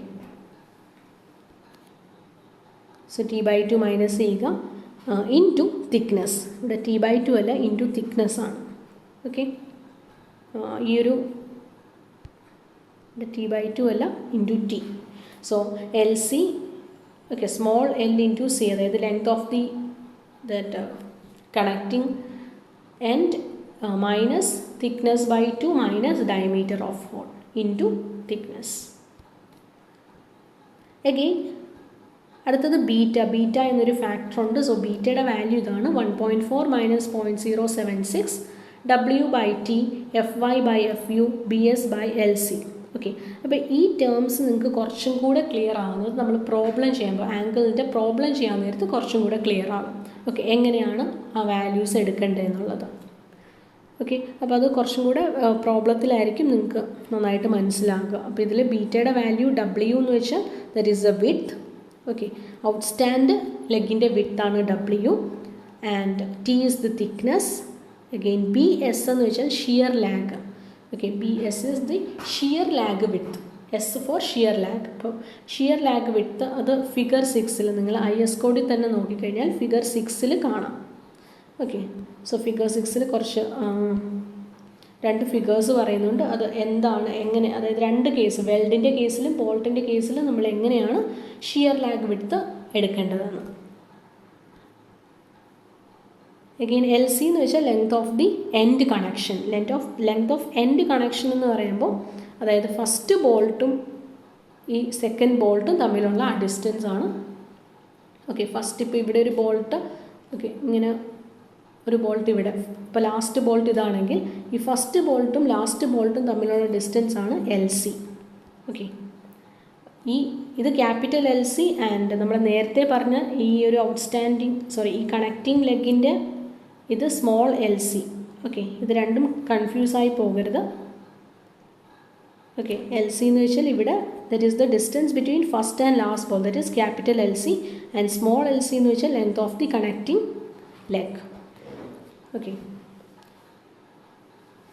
സോ T/2 മൈനസ് ചെയ്യുക ഇൻറ്റു തിക്നെസ്. ഇവിടെ T/2 അല്ല, ഇൻറ്റു തിക്നെസ് ആണ്. ഓക്കെ, ഈ ഒരു T/2 അല്ല, into T. So L C, okay, small L into C, അതായത് length of the that connecting end minus thickness by 2 minus diameter of hole into thickness. Again അടുത്തത് ബീറ്റ എന്നൊരു ഫാക്ടർ ഉണ്ട്. സോ ബീറ്റയുടെ വാല്യൂ ഇതാണ് 1.4 minus 0.076 W/T FY/FU BS/LC. Okay, അപ്പോൾ ഈ ടേംസ് നിങ്ങൾക്ക് കുറച്ചും കൂടെ ക്ലിയർ ആവുന്നത് നമ്മൾ പ്രോബ്ലം ചെയ്യുമ്പോൾ, ആംഗിളിൻ്റെ പ്രോബ്ലം ചെയ്യാൻ നേരത്ത് കുറച്ചും കൂടെ ക്ലിയർ ആകും. ഓക്കെ, എങ്ങനെയാണ് ആ വാല്യൂസ് എടുക്കേണ്ടത് എന്നുള്ളത്. ഓക്കെ, അപ്പോൾ അത് കുറച്ചും കൂടെ പ്രോബ്ലത്തിലായിരിക്കും നിങ്ങൾക്ക് നന്നായിട്ട് മനസ്സിലാക്കുക. അപ്പോൾ ഇതിൽ ബീറ്റയുടെ വാല്യൂ W എന്ന് വെച്ചാൽ that is the width. Okay, outstand ലെഗിൻ്റെ വിഡ്ത്താണ് W, and T is the thickness. Again BS എന്ന് വെച്ചാൽ shear lag. Okay, BS is the shear lag width. S for shear lag. അപ്പോൾ ഷിയർ ലാഗ് വിഡ്ത്ത് അത് ഫിഗർ 6 നിങ്ങൾ IS കോഡിൽ തന്നെ നോക്കിക്കഴിഞ്ഞാൽ ഫിഗർ 6 കാണാം. ഓക്കെ, സോ ഫിഗർ 6 കുറച്ച് 2 ഫിഗേഴ്സ് പറയുന്നുണ്ട്. അത് എന്താണ്, എങ്ങനെ, അതായത് 2 കേസ്, വെൽഡിൻ്റെ കേസിലും ബോൾട്ടിൻ്റെ കേസിലും നമ്മൾ എങ്ങനെയാണ് ഷിയർ ലാഗ് വിഡ്ത്ത് എടുക്കേണ്ടതെന്ന്. അഗെയിൻ LC എന്ന് വെച്ചാൽ length of the end connection. Length of end connection എന്ന് പറയുമ്പോൾ അതായത് ഫസ്റ്റ് ബോൾട്ടും ഈ സെക്കൻഡ് ബോൾട്ടും തമ്മിലുള്ള ആ ഡിസ്റ്റൻസ് ആണ്. ഓക്കെ, ഫസ്റ്റ് ഇപ്പോൾ ഇവിടെ ഒരു ബോൾട്ട്, ഓക്കെ, ഇങ്ങനെ ഒരു ബോൾട്ട് ഇവിടെ, ഇപ്പോൾ ലാസ്റ്റ് ബോൾട്ട് ഇതാണെങ്കിൽ ഈ ഫസ്റ്റ് ബോൾട്ടും ലാസ്റ്റ് ബോൾട്ടും തമ്മിലുള്ള ഡിസ്റ്റൻസ് ആണ് LC. ഓക്കെ, ഇത് ക്യാപിറ്റൽ LC ആൻഡ് നമ്മൾ നേരത്തെ പറഞ്ഞ ഈ ഒരു ഈ കണക്റ്റിംഗ് ലെഗിൻ്റെ ഇത് സ്മോൾ LC. ഓക്കെ, ഇത് രണ്ടും കൺഫ്യൂസായി പോകരുത്. ഓക്കെ, LC എന്ന് വെച്ചാൽ ഇവിടെ that is the distance between first and last ball, that is capital LC, and small LC എന്ന് വെച്ചാൽ length of the connecting leg. Okay,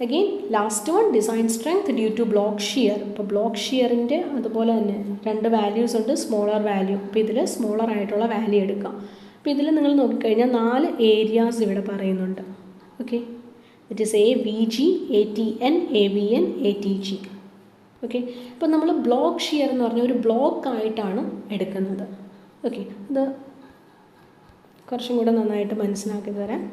again last one, design strength due to block shear. ഇപ്പോൾ ബ്ലോക്ക് ഷിയറിൻ്റെ അതുപോലെ തന്നെ 2 വാല്യൂസ് ഉണ്ട്, സ്മോളർ വാല്യൂ. അപ്പോൾ ഇതിൽ സ്മോളർ ആയിട്ടുള്ള വാല്യൂ എടുക്കാം. അപ്പോൾ ഇതിൽ നിങ്ങൾ നോക്കിക്കഴിഞ്ഞാൽ 4 ഏരിയാസ് ഇവിടെ പറയുന്നുണ്ട്. Okay, it is AVG, ATN, AVN, ATG. Okay, അപ്പോൾ നമ്മൾ ബ്ലോക്ക് ഷിയർ എന്ന് പറഞ്ഞാൽ ഒരു ബ്ലോക്ക് ആയിട്ടാണ് എടുക്കുന്നത്. ഓക്കെ, അത് കുറച്ചും കൂടെ നന്നായിട്ട് മനസ്സിലാക്കി തരാം.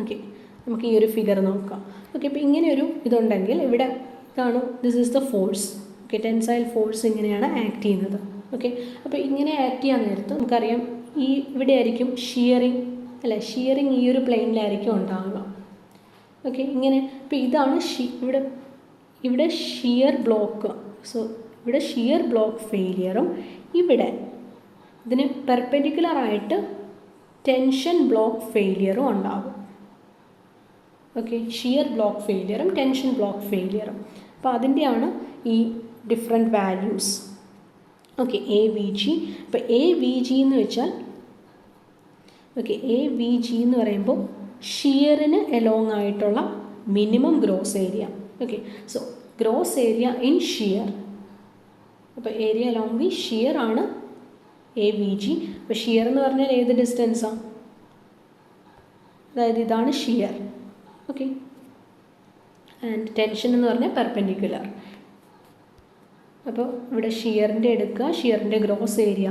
ഓക്കെ, നമുക്ക് ഈ ഒരു ഫിഗർ നോക്കാം. ഓക്കെ, അപ്പോൾ ഇങ്ങനെ ഒരു ഇതുണ്ടെങ്കിൽ ഇവിടെ ഇതാണ്, this is the force. Okay, tensile force ഇങ്ങനെയാണ് ആക്ട് ചെയ്യുന്നത്. ഓക്കെ, അപ്പോൾ ഇങ്ങനെ ആക്ട് ചെയ്യാൻ നേരത്ത് നമുക്കറിയാം ഇവിടെ ആയിരിക്കും ഷിയറിങ്, അല്ലേ, ഷിയറിങ് ഈ ഒരു പ്ലെയിനിലായിരിക്കും ഉണ്ടാവുക. ഓക്കെ, ഇങ്ങനെ. അപ്പോൾ ഇതാണ് ഇവിടെ ഷിയർ ബ്ലോക്ക്. സോ ഇവിടെ ഷിയർ ബ്ലോക്ക് ഫെയിലിയറും ഇവിടെ ഇതിന് പെർപെൻഡിക്കുലറായിട്ട് ടെൻഷൻ ബ്ലോക്ക് ഫെയിലിയറും ഉണ്ടാകും. ഓക്കെ, ഷിയർ ബ്ലോക്ക് ഫെയിലിയറും ടെൻഷൻ ബ്ലോക്ക് ഫെയിലിയറും. അപ്പോൾ അതിൻ്റെയാണ് ഈ ഡിഫറെൻറ്റ് വാല്യൂസ്. Okay, AVG. ഇപ്പോൾ AVG എന്ന് വെച്ചാൽ, ഓക്കെ, AVG എന്ന് പറയുമ്പോൾ ഷിയറിന് എലോങ് ആയിട്ടുള്ള minimum gross area. Okay, so gross area in shear. അപ്പോൾ ഏരിയ അലോങ് ദി ഷിയർ ആണ് AVG. അപ്പോൾ ഷിയർ എന്ന് പറഞ്ഞാൽ ഏത് ഡിസ്റ്റൻസാണ്, അതായത് ഇതാണ് ഷിയർ. ഓക്കെ, ആൻഡ് ടെൻഷൻ എന്ന് പറഞ്ഞാൽ പെർപെൻഡിക്കുലർ. അപ്പോൾ ഇവിടെ ഷിയറിൻ്റെ എടുക്കുക, ഷിയറിൻ്റെ ഗ്രോസ് ഏരിയ,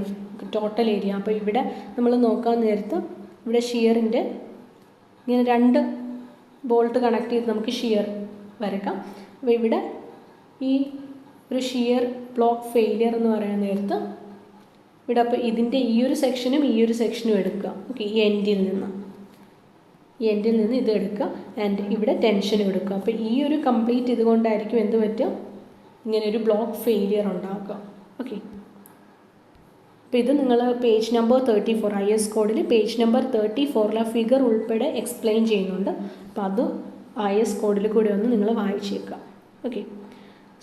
ടോട്ടൽ ഏരിയ. അപ്പോൾ ഇവിടെ നമ്മൾ നോക്കാൻ നേരത്ത് ഇവിടെ ഷിയറിൻ്റെ ഇങ്ങനെ 2 ബോൾട്ട് കണക്ട് ചെയ്ത് നമുക്ക് ഷിയർ വരയ്ക്കാം. അപ്പോൾ ഇവിടെ ഈ ഒരു ഷിയർ ബ്ലോക്ക് ഫെയിലിയർ എന്ന് പറയുന്ന നേരത്ത് ഇവിടെ അപ്പോൾ ഇതിൻ്റെ ഈ ഒരു സെക്ഷനും ഈ ഒരു സെക്ഷനും എടുക്കുക. ഓക്കെ, ഈ എൻഡിൽ നിന്ന് ഇത് എടുക്കുക, ആൻഡ് ഇവിടെ ടെൻഷൻ എടുക്കുക. അപ്പോൾ ഈ ഒരു കംപ്ലീറ്റ് ഇതുകൊണ്ടായിരിക്കും എന്ത് പറ്റുക, ഇങ്ങനെ ഒരു ബ്ലോക്ക് ഫെയിലിയർ ഉണ്ടാക്കുക. ഓക്കെ, അപ്പോൾ ഇത് നിങ്ങൾ പേജ് നമ്പർ 34 IS കോഡിൽ പേജ് നമ്പർ 34 ഫിഗർ ഉൾപ്പെടെ എക്സ്പ്ലെയിൻ ചെയ്യുന്നുണ്ട്. അപ്പോൾ അത് IS കോഡിൽ കൂടെ ഒന്ന് നിങ്ങൾ വായിച്ചേക്കുക. ഓക്കെ,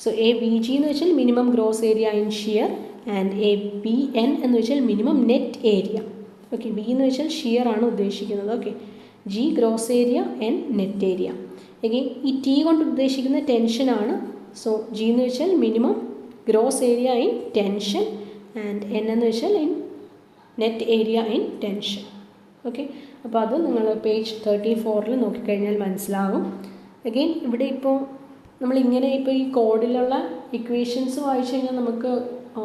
സോ AVG എന്ന് വെച്ചാൽ minimum gross area in shear, and AVN എന്ന് വെച്ചാൽ minimum net area. Okay, B എന്ന് വെച്ചാൽ ഷിയർ ആണ് ഉദ്ദേശിക്കുന്നത്. Okay, G gross area, N net area. Again ഈ T കൊണ്ട് ഉദ്ദേശിക്കുന്ന ടെൻഷനാണ്. സോ G എന്ന് വെച്ചാൽ minimum gross area in tension, and N എന്ന് വെച്ചാൽ in net area in tension. Okay, അപ്പോൾ അത് നിങ്ങൾ പേജ് 34 നോക്കിക്കഴിഞ്ഞാൽ മനസ്സിലാകും. അഗെയിൻ ഇവിടെ ഇപ്പോൾ നമ്മളിങ്ങനെ ഇപ്പോൾ ഈ കോഡിലുള്ള ഇക്വേഷൻസ് വായിച്ചു കഴിഞ്ഞാൽ നമുക്ക്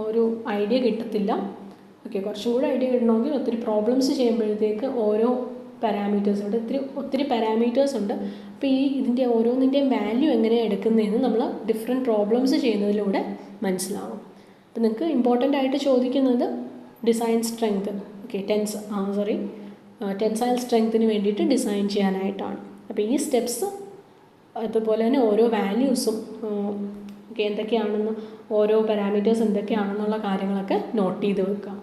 ഒരു ഐഡിയ കിട്ടത്തില്ല. ഓക്കെ, കുറച്ചും കൂടി ഐഡിയ കിട്ടണമെങ്കിൽ ഒത്തിരി പ്രോബ്ലംസ് ചെയ്യുമ്പോഴത്തേക്ക് ഓരോ പാരാമീറ്റേഴ്സ് ഉണ്ട്, ഒത്തിരി പാരാമീറ്റേഴ്സ് ഉണ്ട്. അപ്പോൾ ഇതിൻ്റെ ഓരോന്നിൻ്റെയും വാല്യൂ എങ്ങനെയാണ് എടുക്കുന്നതെന്ന് നമ്മൾ ഡിഫറെൻറ്റ് പ്രോബ്ലംസ് ചെയ്യുന്നതിലൂടെ മനസ്സിലാവും. അപ്പോൾ നിങ്ങൾക്ക് ഇമ്പോർട്ടൻ്റ് ആയിട്ട് ചോദിക്കുന്നത് ഡിസൈൻ സ്ട്രെങ്ത്, ഓക്കെ ടെൻസൈൽ സ്ട്രെങ്ത്തിന് വേണ്ടിയിട്ട് ഡിസൈൻ ചെയ്യാനായിട്ടാണ്. അപ്പോൾ ഈ സ്റ്റെപ്സ് അതുപോലെ തന്നെ ഓരോ വാല്യൂസും എന്തൊക്കെയാണെന്ന്, ഓരോ പാരാമീറ്റേഴ്സ് എന്തൊക്കെയാണെന്നുള്ള കാര്യങ്ങളൊക്കെ നോട്ട് ചെയ്ത് വെക്കാം.